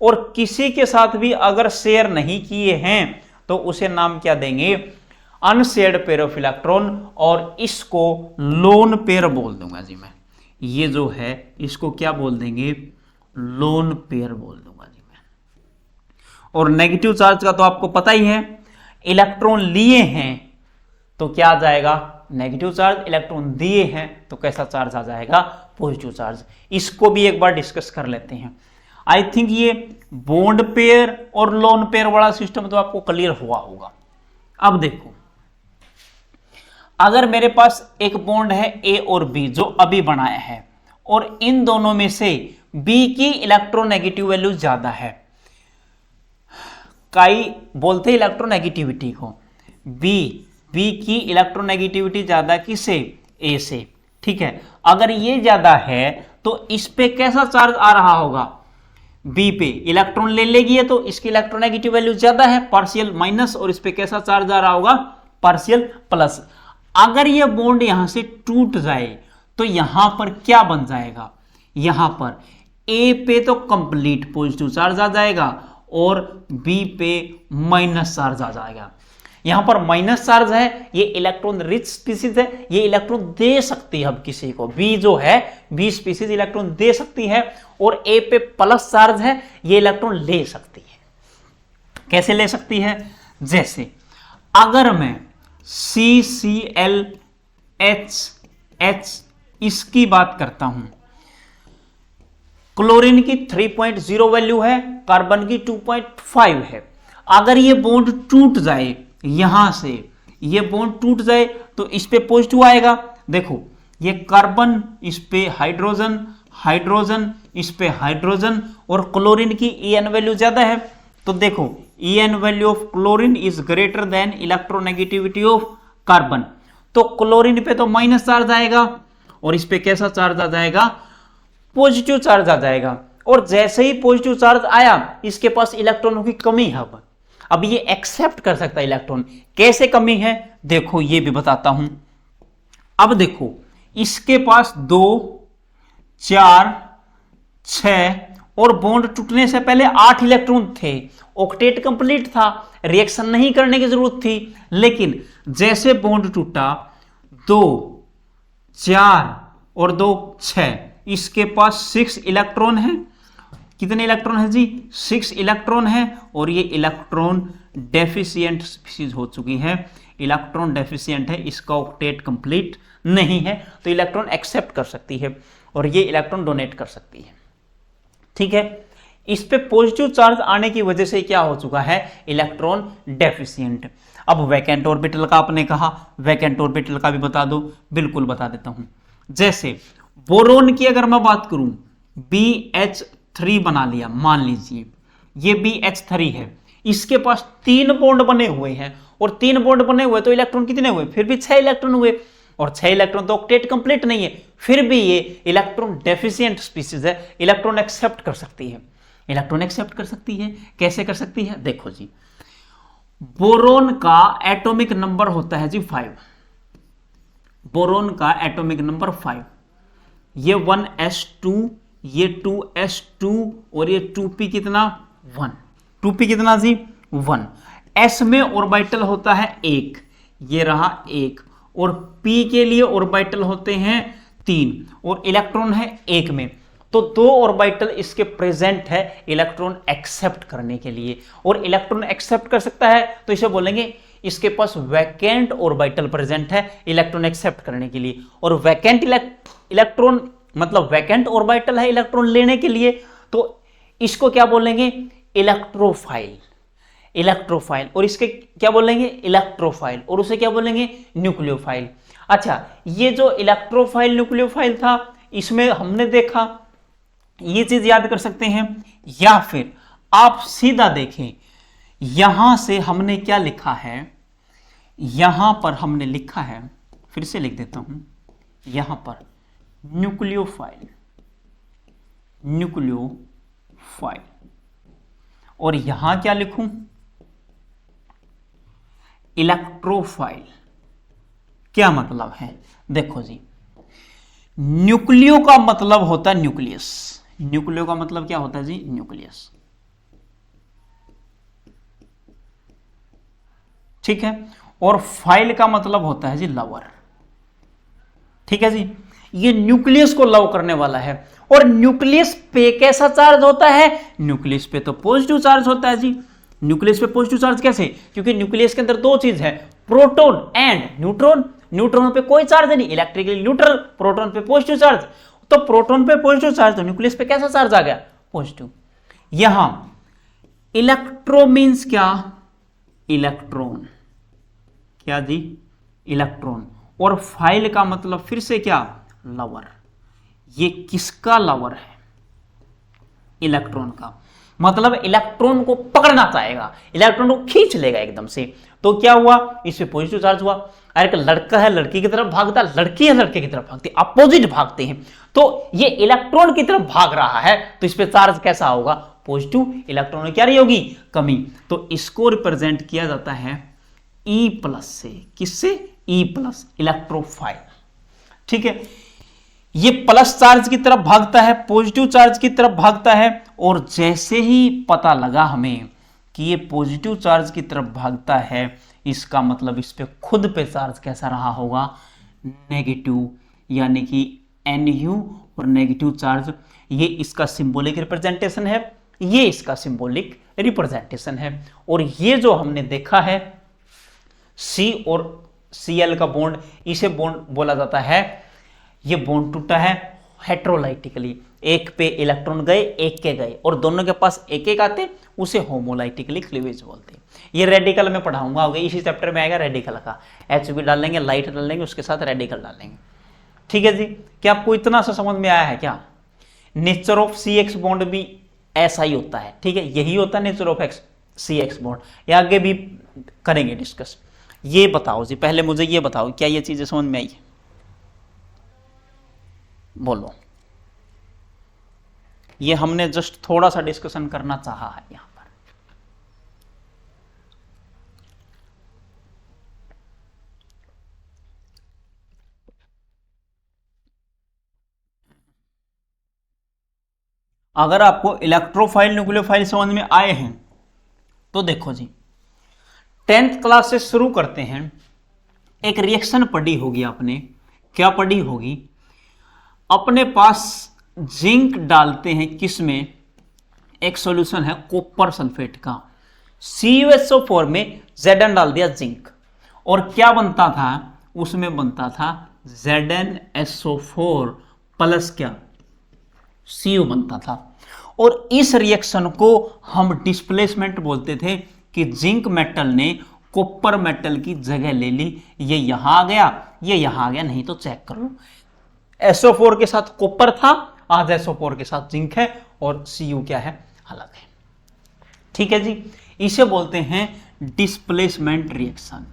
और किसी के साथ भी अगर शेयर नहीं किए हैं तो उसे नाम क्या देंगे, अनशेयर्ड पेयर ऑफ इलेक्ट्रॉन, और इसको लोन पेयर बोल दूंगा जी मैं। ये जो है इसको क्या बोल देंगे, लोन पेयर बोल दूंगा जी मैं। और नेगेटिव चार्ज का तो आपको पता ही है, इलेक्ट्रॉन लिए हैं तो क्या आ जाएगा, नेगेटिव चार्ज, इलेक्ट्रॉन दिए हैं तो कैसा चार्ज आ जाएगा, पॉजिटिव चार्ज। इसको भी एक बार डिस्कस कर लेते हैं। आई थिंक ये बॉन्ड पेयर और लोन पेयर वाला सिस्टम तो आपको क्लियर हुआ होगा। अब देखो, अगर मेरे पास एक बॉन्ड है ए और बी जो अभी बनाया है, और इन दोनों में से बी की इलेक्ट्रोनेगेटिव वैल्यू ज्यादा है, कई बोलते हैं इलेक्ट्रोनेगेटिविटी को, बी की इलेक्ट्रोनेगेटिविटी ज्यादा किसे, ए से, ठीक है। अगर ये ज्यादा है तो इस पे कैसा चार्ज आ रहा होगा, बी पे इलेक्ट्रॉन ले लेगी है तो इसकी इलेक्ट्रोनेगेटिव वैल्यू ज्यादा है, पार्शियल माइनस, और इस पे कैसा चार्ज आ रहा होगा, पार्शियल प्लस। अगर ये बॉन्ड यहां से टूट जाए तो यहां पर क्या बन जाएगा, यहां पर ए पे तो कंप्लीट पॉजिटिव चार्ज आ जाएगा और बी पे माइनस चार्ज आ जाएगा। यहां पर माइनस चार्ज है, ये इलेक्ट्रॉन रिच स्पीसीज है, ये इलेक्ट्रॉन दे सकती है अब किसी को, बी जो है, बी स्पीसीज इलेक्ट्रॉन दे सकती है, और ए पे प्लस चार्ज है, ये इलेक्ट्रॉन ले सकती है। कैसे ले सकती है, जैसे अगर मैं CClH इसकी बात करता हूं, क्लोरीन की 3.0 वैल्यू है, कार्बन की 2.5 है। अगर ये बॉन्ड टूट जाए, यहां से ये बॉन्ड टूट जाए तो इस पे पॉजिटिव आएगा। देखो ये कार्बन, इस पे हाइड्रोजन, हाइड्रोजन, इस पे हाइड्रोजन, और क्लोरीन की En वैल्यू ज्यादा है, तो देखो En value of chlorine is greater than electronegativity of carbon, तो क्लोरीन पे तो माइनस चार्ज आएगा और इस पे कैसा चार्ज आ जाएगा, पॉजिटिव चार्ज आ जाएगा। और जैसे ही पॉजिटिव चार्ज आया, इसके पास इलेक्ट्रॉनों की कमी है। अब ये एक्सेप्ट कर सकता है इलेक्ट्रॉन, कैसे कमी है देखो, ये भी बताता हूं। अब देखो इसके पास 2, 4, 6 और बॉन्ड टूटने से पहले 8 इलेक्ट्रॉन थे, ऑक्टेट कंप्लीट था, रिएक्शन नहीं करने की जरूरत थी। लेकिन जैसे बॉन्ड टूटा, 2, 4 और 2, 6, इसके पास 6 इलेक्ट्रॉन है। कितने इलेक्ट्रॉन है जी, 6 इलेक्ट्रॉन है, और ये इलेक्ट्रॉन डेफिशिएंट स्पीशीज हो चुकी है, इलेक्ट्रॉन डेफिशिएंट है, इसका ऑक्टेट कंप्लीट नहीं है, तो इलेक्ट्रॉन एक्सेप्ट कर सकती है और ये इलेक्ट्रॉन डोनेट कर सकती है, ठीक है। इस पे पॉजिटिव चार्ज आने की वजह से क्या हो चुका है, इलेक्ट्रॉन डेफिशिएंट। अब वैकेंट ऑर्बिटल का आपने कहा, वैकेंट ऑर्बिटल का भी बता दो, बिल्कुल बता देता हूं। जैसे बोरोन की अगर मैं बात करूं, BH3 बना लिया, मान लीजिए ये BH3 है, इसके पास 3 बॉन्ड बने हुए हैं, और 3 बॉन्ड बने हुए तो इलेक्ट्रॉन कितने हुए, फिर भी 6 इलेक्ट्रॉन हुए, और 6 इलेक्ट्रॉन तो ऑक्टेट कंप्लीट नहीं है, फिर भी ये इलेक्ट्रॉन डेफिशिएंट स्पीशीज है, इलेक्ट्रॉन एक्सेप्ट कर सकती है। इलेक्ट्रॉन एक्सेप्ट कर सकती है, कैसे कर सकती है, देखो जी, बोरोन का एटॉमिक नंबर होता है जी 5, बोरोन का एटॉमिक नंबर 5, ये 1s2, ये 2s2 और ये 2p कितना 1, 2p कितना जी 1। s में ऑर्बिटल होता है 1, ये रहा 1, और p के लिए ऑर्बिटल होते हैं 3, और इलेक्ट्रॉन है 1 में, तो 2 ऑर्बिटल इसके प्रेजेंट है इलेक्ट्रॉन एक्सेप्ट करने के लिए। और इलेक्ट्रॉन एक्सेप्ट कर सकता है तो इसे बोलेंगे इसके पास वैकेंट ऑर्बिटल प्रेजेंट है इलेक्ट्रॉन एक्सेप्ट करने के लिए। और वैकेंट इलेक्ट्रॉन मतलब वैकेंट ऑर्बिटल है इलेक्ट्रॉन लेने के लिए, तो इसको क्या बोलेंगे इलेक्ट्रोफाइल, इलेक्ट्रोफाइल। और इसके क्या बोलेंगे इलेक्ट्रोफाइल, और उसे क्या बोलेंगे न्यूक्लियोफाइल। अच्छा, ये जो इलेक्ट्रोफाइल न्यूक्लियोफाइल था इसमें हमने देखा, ये चीज याद कर सकते हैं, या फिर आप सीधा देखें यहां से हमने क्या लिखा है, यहां पर हमने लिखा है, फिर से लिख देता हूं, यहां पर न्यूक्लियोफाइल, न्यूक्लियोफाइल, और यहां क्या लिखूं इलेक्ट्रोफाइल। क्या मतलब है, देखो जी, न्यूक्लियो का मतलब होता है न्यूक्लियस, न्यूक्लियो का मतलब क्या होता है जी न्यूक्लियस, ठीक है। और फाइल का मतलब होता है जी लवर, ठीक है जी। ये न्यूक्लियस को लव करने वाला है। और न्यूक्लियस पे कैसा चार्ज होता है, न्यूक्लियस पे तो पॉजिटिव चार्ज होता है जी। न्यूक्लियस पे पॉजिटिव चार्ज कैसे, क्योंकि न्यूक्लियस के अंदर 2 चीज है, प्रोटॉन एंड न्यूट्रॉन। न्यूट्रॉन पे कोई चार्ज नहीं, इलेक्ट्रिकली न्यूट्रल, प्रोटॉन पे पॉजिटिव चार्ज, तो प्रोटॉन पे पॉजिटिव चार्ज, तो न्यूक्लियस पे कैसा चार्ज आ गया पॉजिटिव। यहां इलेक्ट्रो मींस क्या, इलेक्ट्रॉन, क्या जी इलेक्ट्रॉन। और फाइल का मतलब फिर से क्या लवर। ये किसका लवर है, इलेक्ट्रॉन का, मतलब इलेक्ट्रॉन को पकड़ना चाहेगा, इलेक्ट्रॉन को खींच लेगा एकदम से। तो क्या हुआ, इस पे पॉजिटिव चार्ज हुआ। अरे लड़का है लड़की की तरफ भागता, लड़की है लड़के की तरफ भागती, अपोजिट भागते हैं, तो ये इलेक्ट्रॉन की तरफ भाग रहा है, तो इस पे चार्ज कैसा होगा पॉजिटिव, इलेक्ट्रॉन में क्या रही होगी कमी। तो इसको रिप्रेजेंट किया जाता है E प्लस से, किससे E प्लस, इलेक्ट्रोफाइल, ठीक है। ये प्लस चार्ज की तरफ भागता है, पॉजिटिव चार्ज की तरफ भागता है, और जैसे ही पता लगा हमें कि ये पॉजिटिव चार्ज की तरफ भागता है, इसका मतलब इस पे खुद पे चार्ज कैसा रहा होगा नेगेटिव, यानी कि NU और नेगेटिव चार्ज, ये इसका सिंबॉलिक रिप्रेजेंटेशन है, ये इसका सिंबॉलिक रिप्रेजेंटेशन है। और ये जो हमने देखा है C और Cl का बॉन्ड, इसे बॉन्ड बोला जाता है, ये बॉन्ड टूटा है हेट्रोलाइटिकली, एक पे इलेक्ट्रॉन गए एक के गए, और दोनों के पास एक एक आते, उसे होमोलाइटिकली क्लीवेज बोलते हैं। ये रेडिकल में पढ़ाऊंगा, होगा इसी चैप्टर में आएगा रेडिकल का, HB डाल लेंगे, लाइट डाल लेंगे, उसके साथ रेडिकल डाल लेंगे, ठीक है जी। क्या आपको इतना सा समझ में आया है क्या, नेचर ऑफ CX बॉन्ड भी ऐसा ही होता है, ठीक है, यही होता है नेचर ऑफ CX बॉन्ड, या आगे भी करेंगे डिस्कस। ये बताओ जी, पहले मुझे ये बताओ, क्या ये चीजें समझ में आई, बोलो। ये हमने जस्ट थोड़ा सा डिस्कशन करना चाहा है यहां पर। अगर आपको इलेक्ट्रोफाइल न्यूक्लियोफाइल समझ में आए हैं तो देखो जी, 10th क्लास से शुरू करते हैं। एक रिएक्शन पढ़ी होगी आपने, क्या पढ़ी होगी, अपने पास जिंक डालते हैं, किसमें, एक सॉल्यूशन है कॉपर सल्फेट का, CuSO4 में Zn डाल दिया जिंक, और क्या बनता था उसमें, बनता था ZnSO4 प्लस क्या Cu बनता था। और इस रिएक्शन को हम डिस्प्लेसमेंट बोलते थे, कि जिंक मेटल ने कॉपर मेटल की जगह ले ली, ये यहां आ गया, ये यहां आ गया, नहीं तो चेक कर लो, SO4 के साथ कॉपर था, आज SO4 के साथ जिंक है, और Cu क्या है अलग है, ठीक है जी। इसे बोलते हैं डिस्प्लेसमेंट रिएक्शन,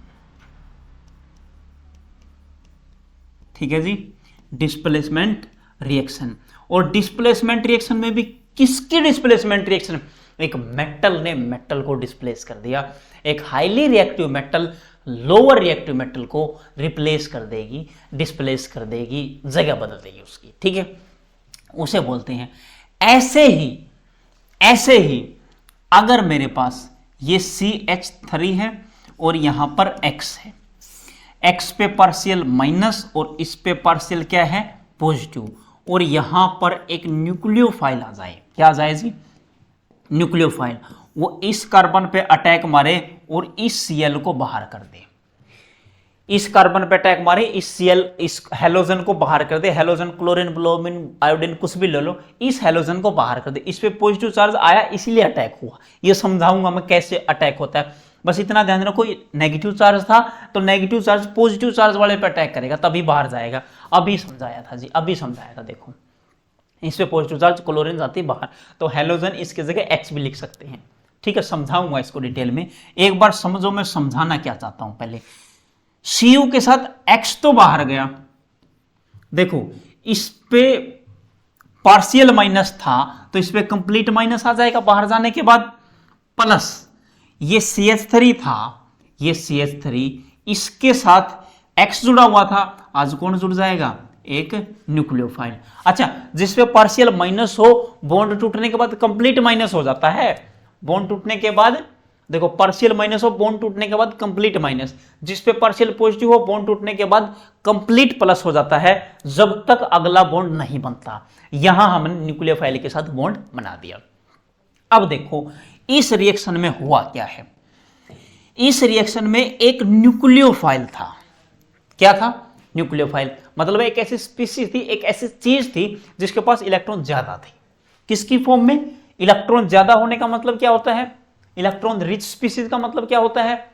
ठीक है जी, डिस्प्लेसमेंट रिएक्शन। और डिस्प्लेसमेंट रिएक्शन में भी किसकी डिस्प्लेसमेंट रिएक्शन, एक मेटल ने मेटल को डिस्प्लेस कर दिया, एक highly reactive metal lower reactive metal को रिप्लेस कर देगी, डिस्प्लेस कर देगी, जगह बदल देगी उसकी, ठीक है, उसे बोलते हैं। ऐसे ही अगर मेरे पास ये CH3 है और यहां पर X है, X पे पार्शियल माइनस और इस पे पार्शियल क्या है, पॉजिटिव, और यहां पर एक न्यूक्लियोफाइल आ जाए, क्या आ जाए जी, न्यूक्लियोफाइल, वो इस कार्बन पे अटैक मारे और इस Cl को बाहर कर दे, इस कार्बन पे अटैक मारे, इस Cl, इस हेलोजन को बाहर कर दे, हेलोजन क्लोरीन ब्रोमीन आयोडीन कुछ भी ले लो, इस हेलोजन को बाहर कर दे, इस पे पॉजिटिव चार्ज आया इसलिए अटैक हुआ, ये समझाऊंगा मैं कैसे अटैक होता है, बस इतना ध्यान रखो, नेगेटिव चार्ज था तो नेगेटिव चार्ज पॉजिटिव चार्ज वाले पे अटैक करेगा तभी बाहर जाएगा, अभी समझाया था जी, अभी समझाया था, देखो इस पे पॉजिटिव चार्ज क्लोरीन जाती है बाहर, तो हेलोजन इसकी जगह X भी लिख सकते हैं, ठीक है, समझाऊंगा इसको डिटेल में, एक बार समझो मैं समझाना क्या चाहता हूं। पहले Cu के साथ X तो बाहर गया, देखो इस पे पार्शियल माइनस था तो इस पे कंप्लीट माइनस आ जाएगा बाहर जाने के बाद, प्लस ये CH3 था, ये CH3 इसके साथ X जुड़ा हुआ था, आज कौन जुड़ जाएगा, एक न्यूक्लियोफाइल। अच्छा, जिस पे पार्शियल माइनस हो बॉन्ड टूटने के बाद कंप्लीट माइनस हो जाता है, बॉन्ड टूटने के बाद देखो पार्शियल माइनस हो बॉन्ड टूटने के बाद कंप्लीट माइनस, जिस पे पार्शियल पॉजिटिव हो बॉन्ड टूटने के बाद कंप्लीट प्लस हो जाता है जब तक अगला बॉन्ड नहीं बनता, यहां हमने न्यूक्लियोफाइल के साथ बॉन्ड बना दिया। अब देखो इस रिएक्शन में हुआ क्या है, इस रिएक्शन में एक न्यूक्लियोफाइल था, क्या था, न्यूक्लियोफाइल, मतलब एक ऐसी स्पीशीज थी, एक ऐसी चीज थी जिसके पास इलेक्ट्रॉन ज्यादा थे, किसकी फॉर्म में, इलेक्ट्रॉन ज्यादा होने का मतलब क्या होता है, इलेक्ट्रॉन रिच स्पीशीज का मतलब क्या होता है,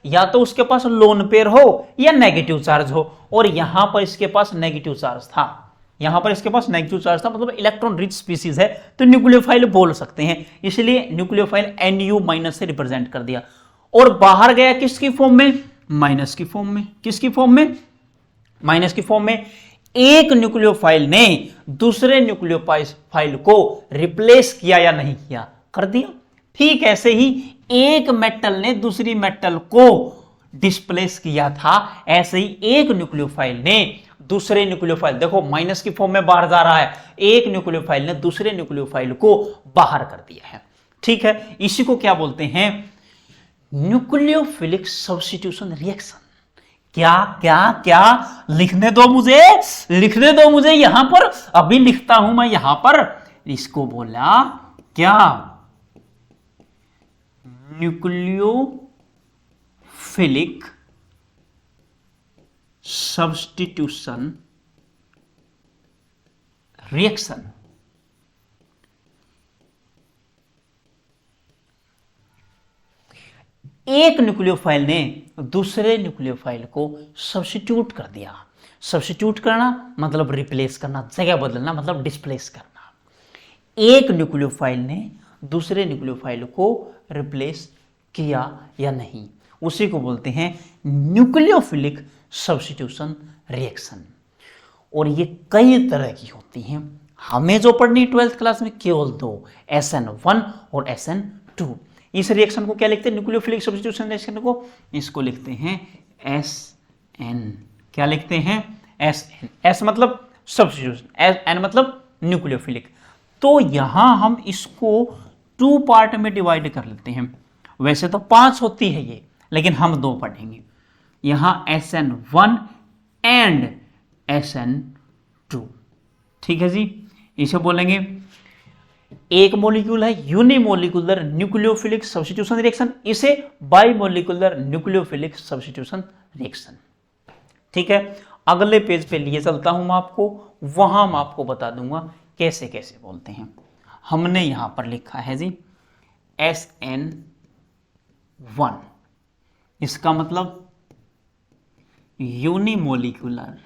या तो उसके पास लोन पेयर हो या नेगेटिव चार्ज हो, और यहां पर इसके पास नेगेटिव चार्ज था, यहां पर इसके पास नेगेटिव चार्ज था, मतलब इलेक्ट्रॉन रिच स्पीशीज है तो न्यूक्लियोफाइल बोल सकते हैं, इसलिए न्यूक्लियोफाइल Nu- से रिप्रेजेंट कर दिया, और बाहर गया किसकी फॉर्म में, माइनस की फॉर्म में, किसकी फॉर्म में, माइनस की फॉर्म में। एक न्यूक्लियोफाइल ने दूसरे न्यूक्लियोफाइल को रिप्लेस किया या नहीं किया, कर दिया, ठीक ऐसे ही एक मेटल ने दूसरी मेटल को डिस्प्लेस किया था, ऐसे ही एक न्यूक्लियोफाइल ने दूसरे न्यूक्लियोफाइल, देखो माइनस की फॉर्म में बाहर जा रहा है, एक न्यूक्लियोफाइल ने दूसरे न्यूक्लियोफाइल को बाहर कर दिया है, ठीक है, इसी को क्या बोलते हैं, न्यूक्लियोफिलिक सब्स्टिट्यूशन रिएक्शन। क्या क्या क्या, लिखने दो मुझे, लिखने दो मुझे, यहां पर अभी लिखता हूं मैं, यहां पर इसको बोला क्या, न्यूक्लियोफिलिक सब्स्टिट्यूशन रिएक्शन। एक न्यूक्लियोफाइल ने दूसरे न्यूक्लियोफाइल को सब्स्टिट्यूट कर दिया, सब्स्टिट्यूट करना मतलब रिप्लेस करना, जगह बदलना मतलब डिस्प्लेस करना, एक न्यूक्लियोफाइल ने दूसरे न्यूक्लियोफाइल को रिप्लेस किया या नहीं, उसी को बोलते हैं न्यूक्लियोफिलिक सब्स्टिट्यूशन रिएक्शन। और ये कई तरह की होती हैं, हमें जो पढ़नी 12th क्लास में केवल दो, SN1 और SN2। इस रिएक्शन को क्या लिखते हैं, न्यूक्लियोफिलिक सब्स्टिट्यूशन रिएक्शन को, इसको लिखते हैं SN, क्या लिखते हैं, SN, S मतलब सब्स्टिट्यूशन, N मतलब न्यूक्लियोफिलिक। तो यहां हम इसको 2 पार्ट में डिवाइड कर लेते हैं, वैसे तो 5 होती है ये, लेकिन हम 2 पढ़ेंगे, यहां SN1 एंड SN2, ठीक है जी, इसे बोलेंगे, एक मॉलिक्यूल है यूनिमोलिकुलर न्यूक्लियोफिलिक सब्स्टिट्यूशन रिएक्शन, इसे बाइमोलिकुलर न्यूक्लियोफिलिक सब्स्टिट्यूशन रिएक्शन, ठीक है। अगले पेज पे लिए चलता हूं मैं आपको, वहां मैं आपको बता दूंगा कैसे कैसे बोलते हैं। हमने यहां पर लिखा है जी SN1, इसका मतलब यूनिमोलिकुलर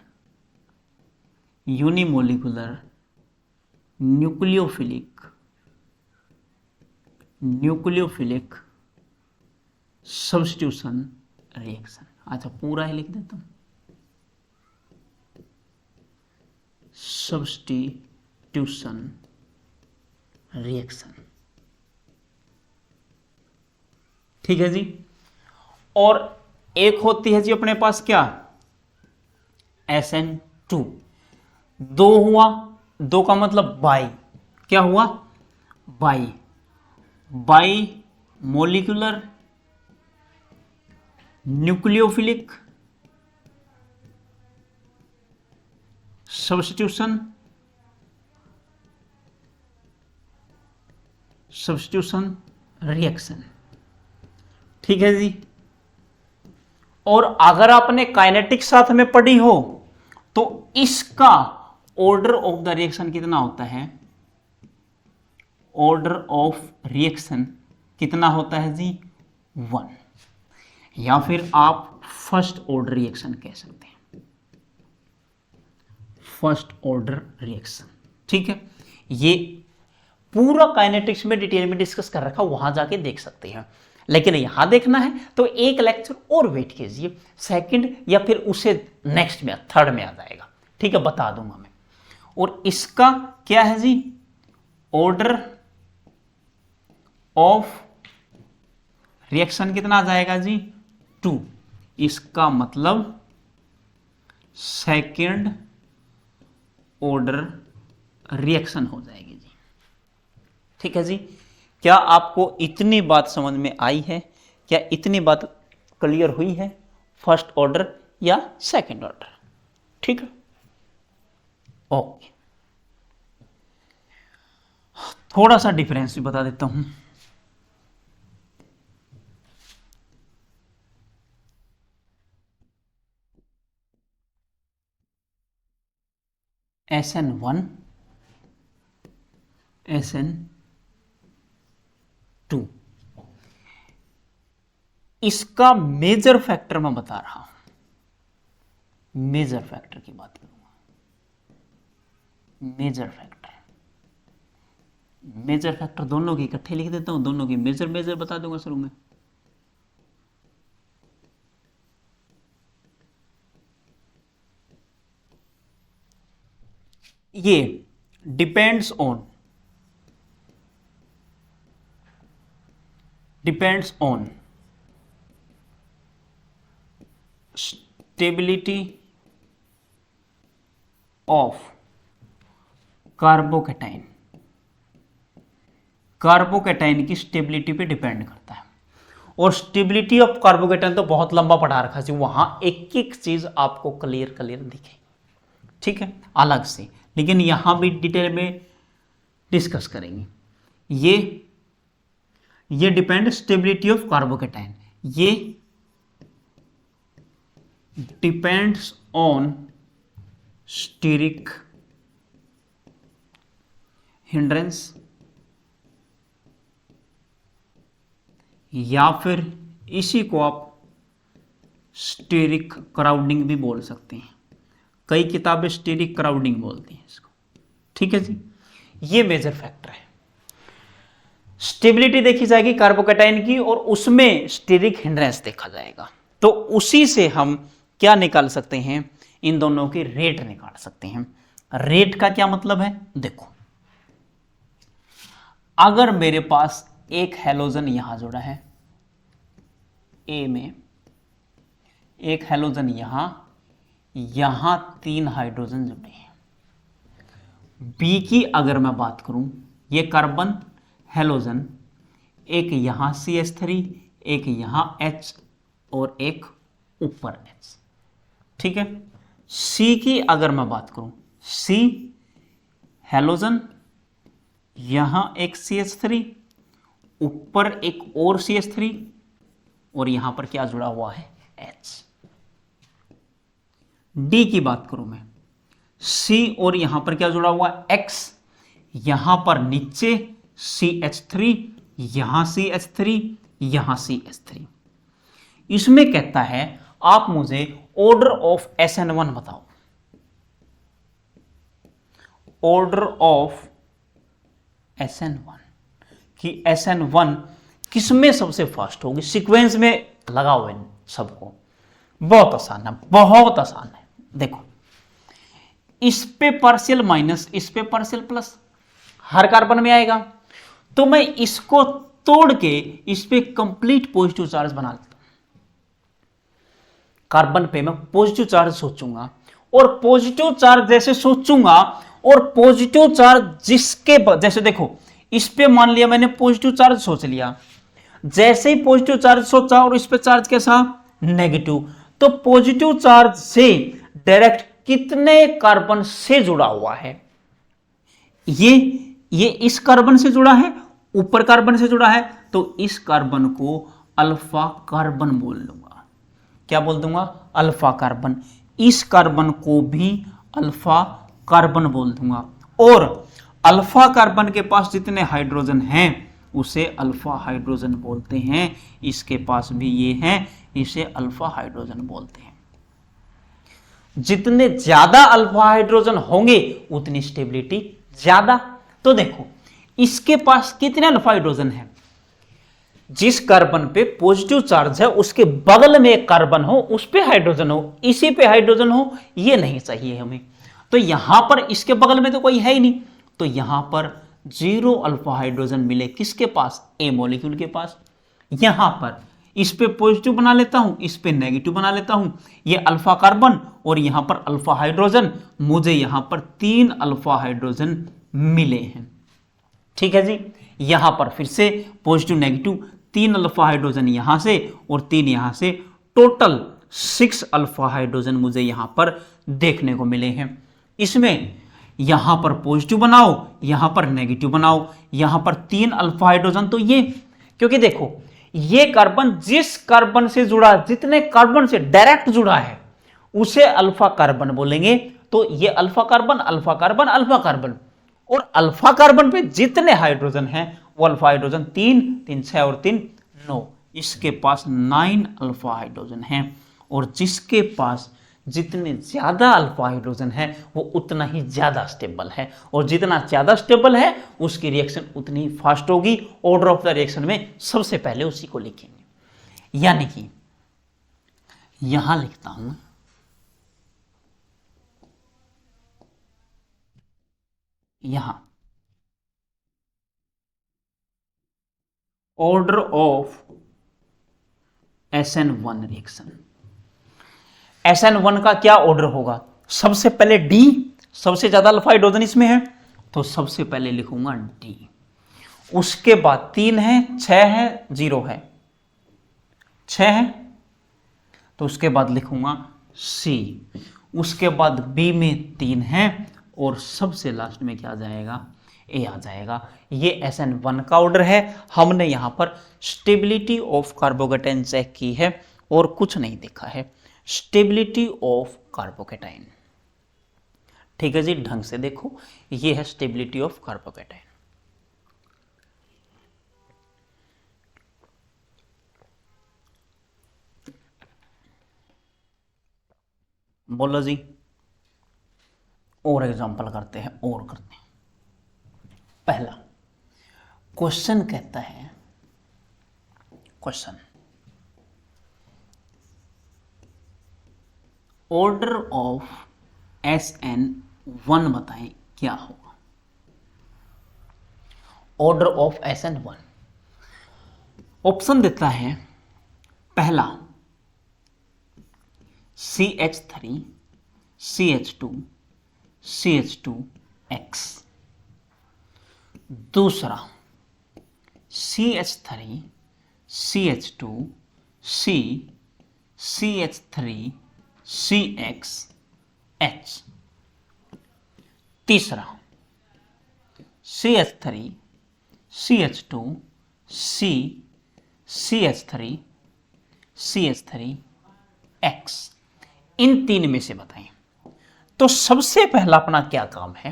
न्यूक्लियोफिलिक सब्स्टिट्यूशन रिएक्शन। अच्छा पूरा ही लिख देता हूं, सब्स्टिट्यूशन रिएक्शन, ठीक है जी। और एक होती है जी अपने पास क्या, SN2। दो हुआ, दो का मतलब बाई, क्या हुआ, by, by molecular nucleophilic substitution, substitution reaction. ठीक है जी। और अगर आपने काइनेटिक साथ में पढ़ी हो तो इसका ऑर्डर ऑफ द रिएक्शन कितना होता है, ऑर्डर ऑफ रिएक्शन कितना होता है जी, 1, या फिर आप फर्स्ट ऑर्डर रिएक्शन कह सकते हैं, फर्स्ट ऑर्डर रिएक्शन। ठीक है, ये पूरा काइनेटिक्स में डिटेल में डिस्कस कर रखा, वहां जाके देख सकते हैं। लेकिन यहां देखना है तो एक लेक्चर और वेट कीजिए, सेकंड या फिर उसे नेक्स्ट में, थर्ड में आ जाएगा। ठीक है, बता दूंगा मैं। और इसका क्या है जी, ऑर्डर ऑफ रिएक्शन कितना आ जाएगा जी, 2। इसका मतलब सेकंड ऑर्डर रिएक्शन हो जाएगी जी। ठीक है जी। क्या आपको इतनी बात समझ में आई है, क्या इतनी बात क्लियर हुई है, फर्स्ट ऑर्डर या सेकंड ऑर्डर? ठीक है, ओके। थोड़ा सा डिफरेंस भी बता देता हूं। SN1 SN2, इसका मेजर फैक्टर मैं बता रहा हूं, मेजर फैक्टर की बात करूंगा। मेजर फैक्टर, मेजर फैक्टर दोनों की इकट्ठे लिख देता हूं, दोनों की मेजर मेजर बता दूंगा शुरू में। ये depends on stability of carbocation, carbocation की स्टेबिलिटी पे डिपेंड करता है। और स्टेबिलिटी ऑफ कार्बोकैटाइन तो बहुत लंबा पढ़ा रखा है, वहां एक एक चीज आपको क्लियर क्लियर दिखे। ठीक है, अलग से, लेकिन यहां भी डिटेल में डिस्कस करेंगे। ये डिपेंड स्टेबिलिटी ऑफ कार्बोकैटाइन, ये डिपेंड्स ऑन स्टीरिक हिंड्रेंस, या फिर इसी को आप स्टीरिक क्राउडिंग भी बोल सकते हैं। कई किताबें स्टीरिक क्राउडिंग बोलती हैं इसको। ठीक है जी, ये मेजर फैक्टर है। स्टेबिलिटी देखी जाएगी कार्बोकैटाइन की और उसमें स्टीरिक हिंड्रेंस देखा जाएगा। तो उसी से हम क्या निकाल सकते हैं, इन दोनों की रेट निकाल सकते हैं। रेट का क्या मतलब है, देखो, अगर मेरे पास एक हैलोजन यहां जुड़ा है ए में, एक हैलोजन यहां 3 हाइड्रोजन जुड़े हैं। बी की अगर मैं बात करूं, ये कार्बन हैलोजन, एक यहां CH3, एक यहां H और एक ऊपर H। ठीक है, सी की अगर मैं बात करूं, सी हैलोजन, यहां एक CH3, ऊपर एक और CH3, और यहां पर क्या जुड़ा हुआ है, H। डी की बात करूं मैं, C और यहां पर क्या जुड़ा हुआ है, X, यहां पर नीचे CH3, यहां CH3, यहां CH3। इसमें कहता है आप मुझे ऑर्डर ऑफ SN1 बताओ, ऑर्डर ऑफ SN1 कि SN1 किसमें सबसे फास्ट होगी, सीक्वेंस में लगाओ इन सबको। बहुत आसान है, बहुत आसान है। देखो, इस पे पार्शियल माइनस, इस पे पार्शियल प्लस, हर कार्बन में आएगा। तो मैं इसको तोड़ के इस पे कंप्लीट पॉजिटिव चार्ज बना लेता हूं। कार्बन पे मैं पॉजिटिव चार्ज सोचूंगा, और पॉजिटिव चार्ज जैसे सोचूंगा, और पॉजिटिव चार्ज जिसके जैसे देखो इस पे मान लिया मैंने पॉजिटिव चार्ज सोच लिया, जैसे ही पॉजिटिव चार्ज सोचा और इस पे चार्ज कैसा नेगेटिव, तो पॉजिटिव चार्ज से डायरेक्ट कितने कार्बन से जुड़ा हुआ है, ये इस कार्बन से जुड़ा है, ऊपर कार्बन से जुड़ा है, तो इस कार्बन को अल्फा कार्बन बोल लूंगा। क्या बोल दूंगा? Alpha carbon. इस कार्बन को भी अल्फा कार्बन बोल दूंगा, और अल्फा कार्बन के पास जितने हाइड्रोजन हैं उसे अल्फा हाइड्रोजन बोलते हैं। इसके पास भी ये है, इसे अल्फा हाइड्रोजन बोलते हैं। जितने ज्यादा अल्फा हाइड्रोजन होंगे उतनी स्टेबिलिटी ज्यादा। तो देखो इसके पास कितने अल्फा हाइड्रोजन है, जिस कार्बन पे पॉजिटिव चार्ज है उसके बगल में एक कार्बन हो, उस पे हाइड्रोजन हो, इसी पे हाइड्रोजन हो, ये नहीं चाहिए हमें। तो यहां पर इसके बगल में तो कोई है ही नहीं, तो यहां पर 0 अल्फा हाइड्रोजन मिले किसके पास? ए मॉलिक्यूल के पास। यहां पर इस पे पॉजिटिव बना लेता हूं, इस पे नेगेटिव बना लेता हूं, ये अल्फा कार्बन और यहां पर अल्फा हाइड्रोजन, मुझे यहां पर 3 अल्फा हाइड्रोजन मिले हैं। ठीक है जी, यहां पर फिर से पॉजिटिव नेगेटिव, 3 अल्फा हाइड्रोजन यहां से और 3 यहां से, टोटल 6 अल्फा हाइड्रोजन मुझे यहां पर देखने को मिले हैं। इसमें यहां पर पॉजिटिव बनाओ, यहां पर नेगेटिव बनाओ, यहां पर 3 अल्फा हाइड्रोजन, तो ये, क्योंकि देखो ये कार्बन जिस कार्बन से जुड़ा, जितने कार्बन से डायरेक्ट जुड़ा है उसे अल्फा कार्बन बोलेंगे। तो ये alpha carbon, alpha carbon, alpha carbon, और अल्फा कार्बन पे जितने हाइड्रोजन हैं वो अल्फा हाइड्रोजन 3, 3 6 और 3 9, इसके पास 9 अल्फा हाइड्रोजन हैं। और जिसके पास जितने ज्यादा अल्फा हाइड्रोजन है वो उतना ही ज्यादा स्टेबल है, और जितना ज्यादा स्टेबल है उसकी रिएक्शन उतनी ही फास्ट होगी। ऑर्डर ऑफ द रिएक्शन में सबसे पहले उसी को लिखेंगे, यानी कि यहां लिखता हूं यहां order of SN1 reaction. SN1 का क्या ऑर्डर होगा? सबसे पहले डी, सबसे ज्यादा अल्फा हाइड्रोजन इसमें है तो सबसे पहले लिखूंगा डी, उसके बाद 3 है, 6 है, 0 है, 6 है, तो उसके बाद लिखूंगा सी, उसके बाद बी में 3 है, और सबसे लास्ट में क्या आ जाएगा? ए आ जाएगा। ये SN1 का ऑर्डर है। हमने यहां पर स्टेबिलिटी ऑफ कार्बोकेटाइन चेक की है और कुछ नहीं देखा है, स्टेबिलिटी ऑफ कार्बोकेटाइन। ठीक है जी, ढंग से देखो, ये है स्टेबिलिटी ऑफ कार्बोकेटाइन। बोलो जी, और एग्जांपल करते हैं, और करते हैं। पहला क्वेश्चन कहता है, क्वेश्चन ऑर्डर ऑफ SN1 बताएं क्या होगा। ऑर्डर ऑफ SN1 ऑप्शन देता है, पहला CH3 CH2 CH2X, दूसरा CH3 CH2 C CH3 CX H, तीसरा CH3 CH2 C CH3 CH3 X, इन तीन में से बताएं। तो सबसे पहला अपना क्या काम है,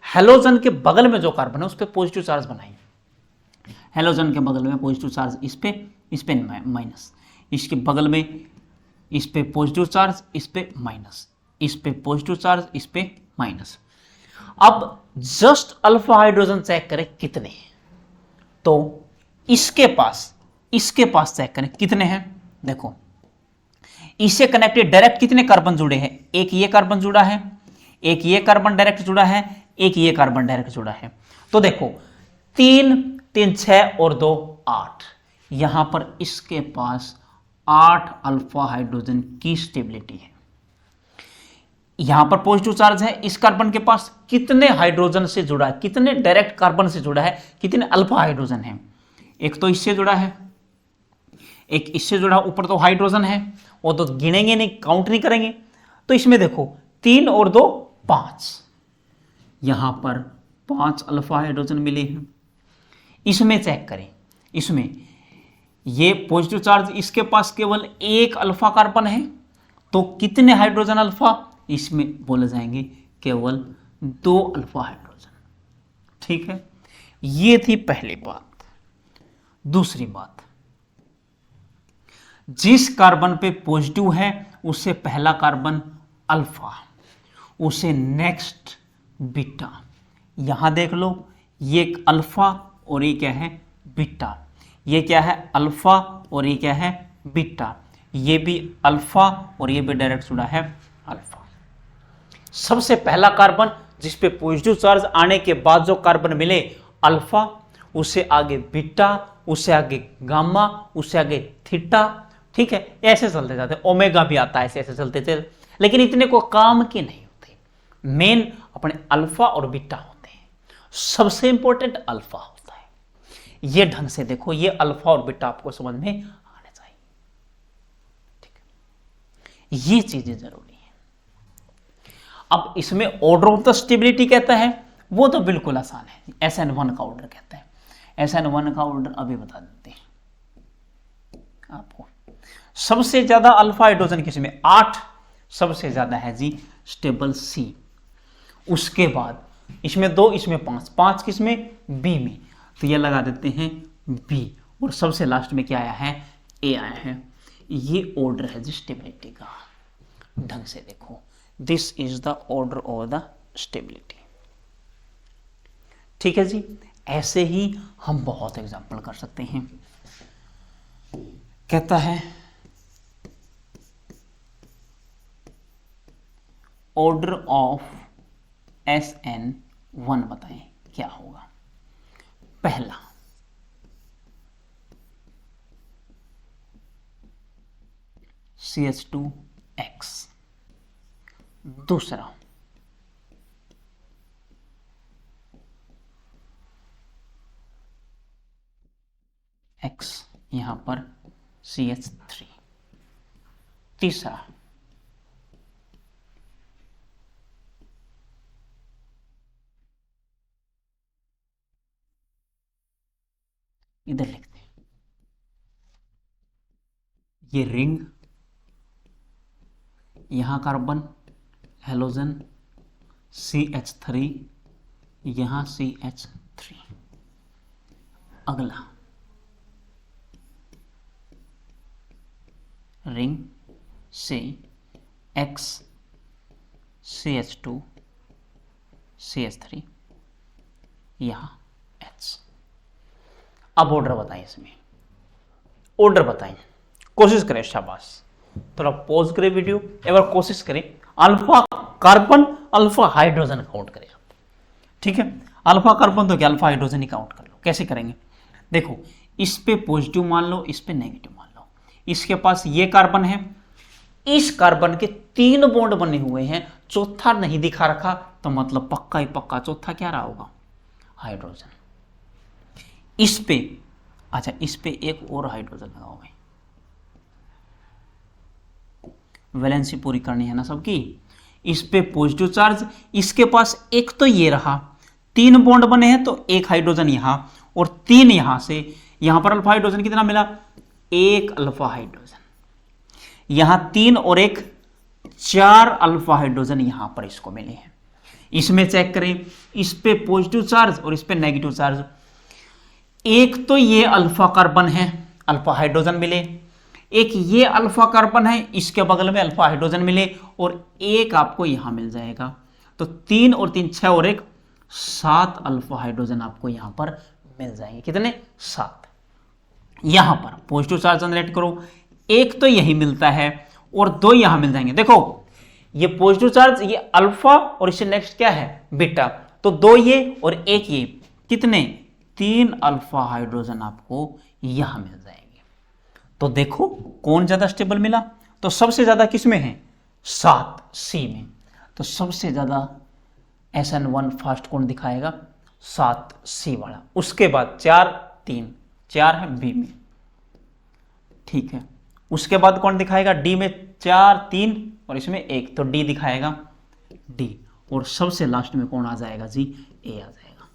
हेलोजन के बगल में जो कार्बन है उस पर पॉजिटिव चार्ज बनाएं। हेलोजन के बगल में पॉजिटिव चार्ज, इस पे माइनस, इसके बगल में इस पे पॉजिटिव चार्ज, इस पे माइनस, इस पे पॉजिटिव चार्ज, इस पे माइनस। अब जस्ट अल्फा हाइड्रोजन चेक करें कितने, तो इसके पास चेक करें कितने हैं। देखो इससे कनेक्टेड डायरेक्ट कितने कार्बन जुड़े हैं, एक ये कार्बन जुड़ा है, एक ये कार्बन डायरेक्ट जुड़ा है, एक ये कार्बन डायरेक्ट जुड़ा है। तो देखो 3 3 6 और 2 8, यहां पर इसके पास 8 अल्फा हाइड्रोजन की स्टेबिलिटी है। यहां पर पॉजिटिव चार्ज है, इस कार्बन के पास कितने हाइड्रोजन से जुड़ा है, कितने डायरेक्ट कार्बन से जुड़ा है, कितने अल्फा हाइड्रोजन है। एक तो इससे जुड़ा है, एक इससे जुड़ा, ऊपर तो हाइड्रोजन है, वो तो गिनेंगे नहीं, काउंट नहीं करेंगे। तो इसमें देखो 3 और 2 5, यहां पर 5 अल्फा हाइड्रोजन मिले हैं। इसमें चेक करें, इसमें ये पॉजिटिव चार्ज, इसके पास केवल 1 अल्फा कार्बन है, तो कितने हाइड्रोजन अल्फा, इसमें बोले जाएंगे केवल 2 अल्फा हाइड्रोजन। ठीक है, ये थी पहली बात। दूसरी बात, जिस कार्बन पे पॉजिटिव है उससे पहला कार्बन अल्फा, उसे नेक्स्ट बीटा। यहां देख लो, ये एक अल्फा और ये क्या है, बीटा। ये क्या है, अल्फा और ये क्या है, बीटा। ये भी अल्फा और ये भी डायरेक्ट जुड़ा है, अल्फा। सबसे पहला कार्बन जिस पे पॉजिटिव चार्ज आने के बाद जो कार्बन मिले अल्फा, उससे आगे बीटा, उससे आगे गामा, उससे आगे थीटा। ठीक है, ऐसे चलते जाते, ओमेगा भी आता है, ऐसे ऐसे चलते थे, लेकिन इतने को काम के नहीं होते। मेन अपने अल्फा और बीटा होते हैं, सबसे इंपॉर्टेंट अल्फा होता है। ये ढंग से देखो, ये अल्फा और बीटा आपको समझ में आने चाहिए। ठीक है, ये चीजें जरूरी है। अब इसमें ऑर्डर ऑफ द स्टेबिलिटी कहता है, वो तो बिल्कुल आसान है, SN1 का ऑर्डर कहता है। SN1 का ऑर्डर अभी बता देते हैं आपको। सबसे ज्यादा अल्फा हाइड्रोजन किसमें, 8, सबसे ज्यादा है जी स्टेबल C। उसके बाद इसमें 2, इसमें 5, 5 किसमें, B में, तो ये लगा देते हैं B। और सबसे लास्ट में क्या आया है, A आया है। ये ऑर्डर है जी स्टेबिलिटी का। ढंग से देखो, this is the order of the stability. ठीक है जी, ऐसे ही हम बहुत एग्जाम्पल कर सकते हैं। कहता है ऑर्डर ऑफ SN1 बताएं क्या होगा। पहला CH2X, दूसरा X, यहां पर CH3, तीसरा इधर लिखते हैं, ये रिंग, यहां कार्बन, हेलोजन, CH3, यहां CH3। अगला रिंग से X, CH2, CH3, यहां H। अब ऑर्डर बताएं, इसमें ऑर्डर बताएं, कोशिश करें, शाबाश। थोड़ा पॉज करें वीडियो, एक बार कोशिश करें, alpha carbon alpha hydrogen count करें आप। ठीक है, अल्फा कार्बन तो क्या, अल्फा हाइड्रोजन ही काउंट कर लो। कैसे करेंगे, देखो, इस पे पॉजिटिव मान लो, इस पे नेगेटिव मान लो। इसके पास ये कार्बन है, इस कार्बन के 3 बॉन्ड बने हुए हैं, चौथा नहीं दिखा रखा, तो मतलब पक्का ही पक्का चौथा क्या रहा होगा, हाइड्रोजन। इस पे, अच्छा, इस पे एक और हाइड्रोजन लगाओगे, वैलेंसी पूरी करनी है ना सबकी। इस पे पॉजिटिव चार्ज, इसके पास एक तो ये रहा, 3 बॉन्ड बने हैं, तो एक हाइड्रोजन यहां और 3 यहां से, यहां पर अल्फा हाइड्रोजन कितना मिला, 1 अल्फा हाइड्रोजन, यहां 3 और 1, 4 अल्फा हाइड्रोजन यहां पर इसको मिले हैं। इसमें चेक करें, इस पे पॉजिटिव चार्ज और इस पे नेगेटिव चार्ज। एक तो ये अल्फा कार्बन है, अल्फा हाइड्रोजन मिले, एक ये अल्फा कार्बन है, इसके बगल में अल्फा हाइड्रोजन मिले, और एक आपको यहां मिल जाएगा। तो 3 और 3 6 और 1 7 अल्फा हाइड्रोजन आपको यहां पर मिल जाएंगे। कितने, 7। यहां पर पॉजिटिव चार्ज जनरेट करो, एक तो यही मिलता है और 2 यहां मिल जाएंगे। देखो, ये पॉजिटिव चार्ज, ये अल्फा और इससे नेक्स्ट क्या है, बीटा, तो 2 ये और 1 ये, कितने, 3 अल्फा हाइड्रोजन आपको यहां मिल जाएंगे। तो देखो कौन ज्यादा स्टेबल मिला, तो सबसे ज्यादा किस में है, 7C में। तो सबसे ज्यादा SN1 फास्ट कौन दिखाएगा, 7C वाला। उसके बाद 4 3 4 है बी में, ठीक है। उसके बाद कौन दिखाएगा, डी में 4 3 और इसमें 1, तो डी दिखाएगा डी। और सबसे लास्ट में कौन आ जाएगा जी, ए आ जाएगा।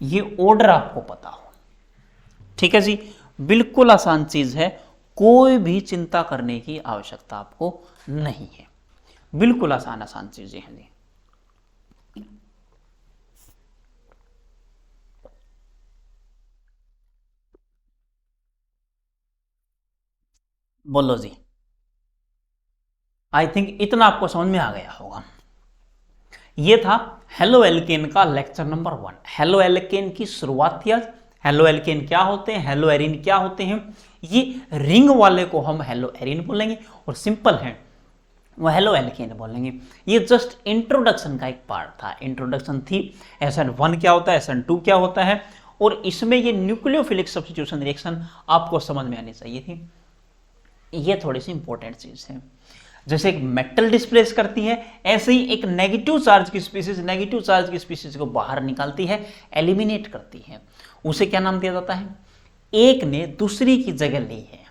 ये ऑर्डर आपको पता हो, ठीक है जी। बिल्कुल आसान चीज है, कोई भी चिंता करने की आवश्यकता आपको नहीं है, बिल्कुल आसान आसान चीजें हैं जी। बोलो जी, आई थिंक इतना आपको समझ में आ गया होगा। ये था हेलो एल्केन का लेक्चर नंबर 1। हेलो एल्केन की शुरुआत थी आज। हेलो एल्केन क्या होते हैं, हेलो एरिन क्या होते हैं, ये रिंग वाले को हम हेलो एरिन बोलेंगे और सिंपल है वो हेलो एल्केन बोलेंगे। ये जस्ट इंट्रोडक्शन का एक पार्ट था, इंट्रोडक्शन थी। SN1 क्या होता है, SN2 क्या होता है, और इसमें ये न्यूक्लियोफिलिक सब्स्टिट्यूशन रिएक्शन आपको समझ में आनी चाहिए थी। ये थोड़ी सी इंपॉर्टेंट चीज है। जैसे एक मेटल डिस्प्लेस करती है, ऐसे ही एक नेगेटिव चार्ज की स्पीसीज को बाहर निकालती है, एलिमिनेट करती है। उसे क्या नाम दिया जाता है, एक ने दूसरी की जगह ली है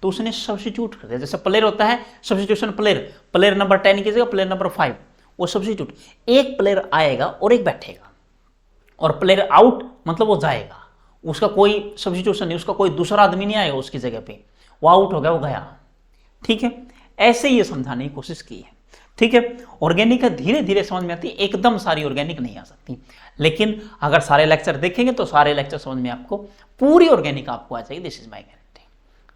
तो उसने सब्स्टिट्यूट कर दिया। जैसे प्लेयर होता है सब्स्टिट्यूशन, प्लेयर नंबर 10 की जगह प्लेयर नंबर 5, वो सब्स्टिट्यूट। एक प्लेयर आएगा और एक बैठेगा, और प्लेयर आउट मतलब वो जाएगा, उसका कोई सब्स्टिट्यूशन नहीं, उसका कोई दूसरा आदमी नहीं आएगा उसकी जगह पे, वो आउट हो गया, वो गया, ठीक है। ऐसे ये समझाने की कोशिश की है, ठीक है। ऑर्गेनिक धीरे धीरे समझ में आती है, एकदम सारी ऑर्गेनिक नहीं आ सकती, लेकिन अगर सारे लेक्चर देखेंगे तो सारे लेक्चर समझ में आपको पूरी ऑर्गेनिक आपको आ जाएगी, दिस इज माय गारंटी,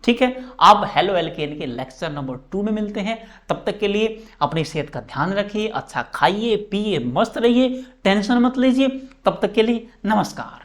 ठीक है। आप हेलो एल्केन के लेक्चर नंबर 2 में मिलते हैं। तब तक के लिए अपनी सेहत का ध्यान रखिए, अच्छा खाइए पिए, मस्त रहिए, टेंशन मत लीजिए। तब तक के लिए नमस्कार।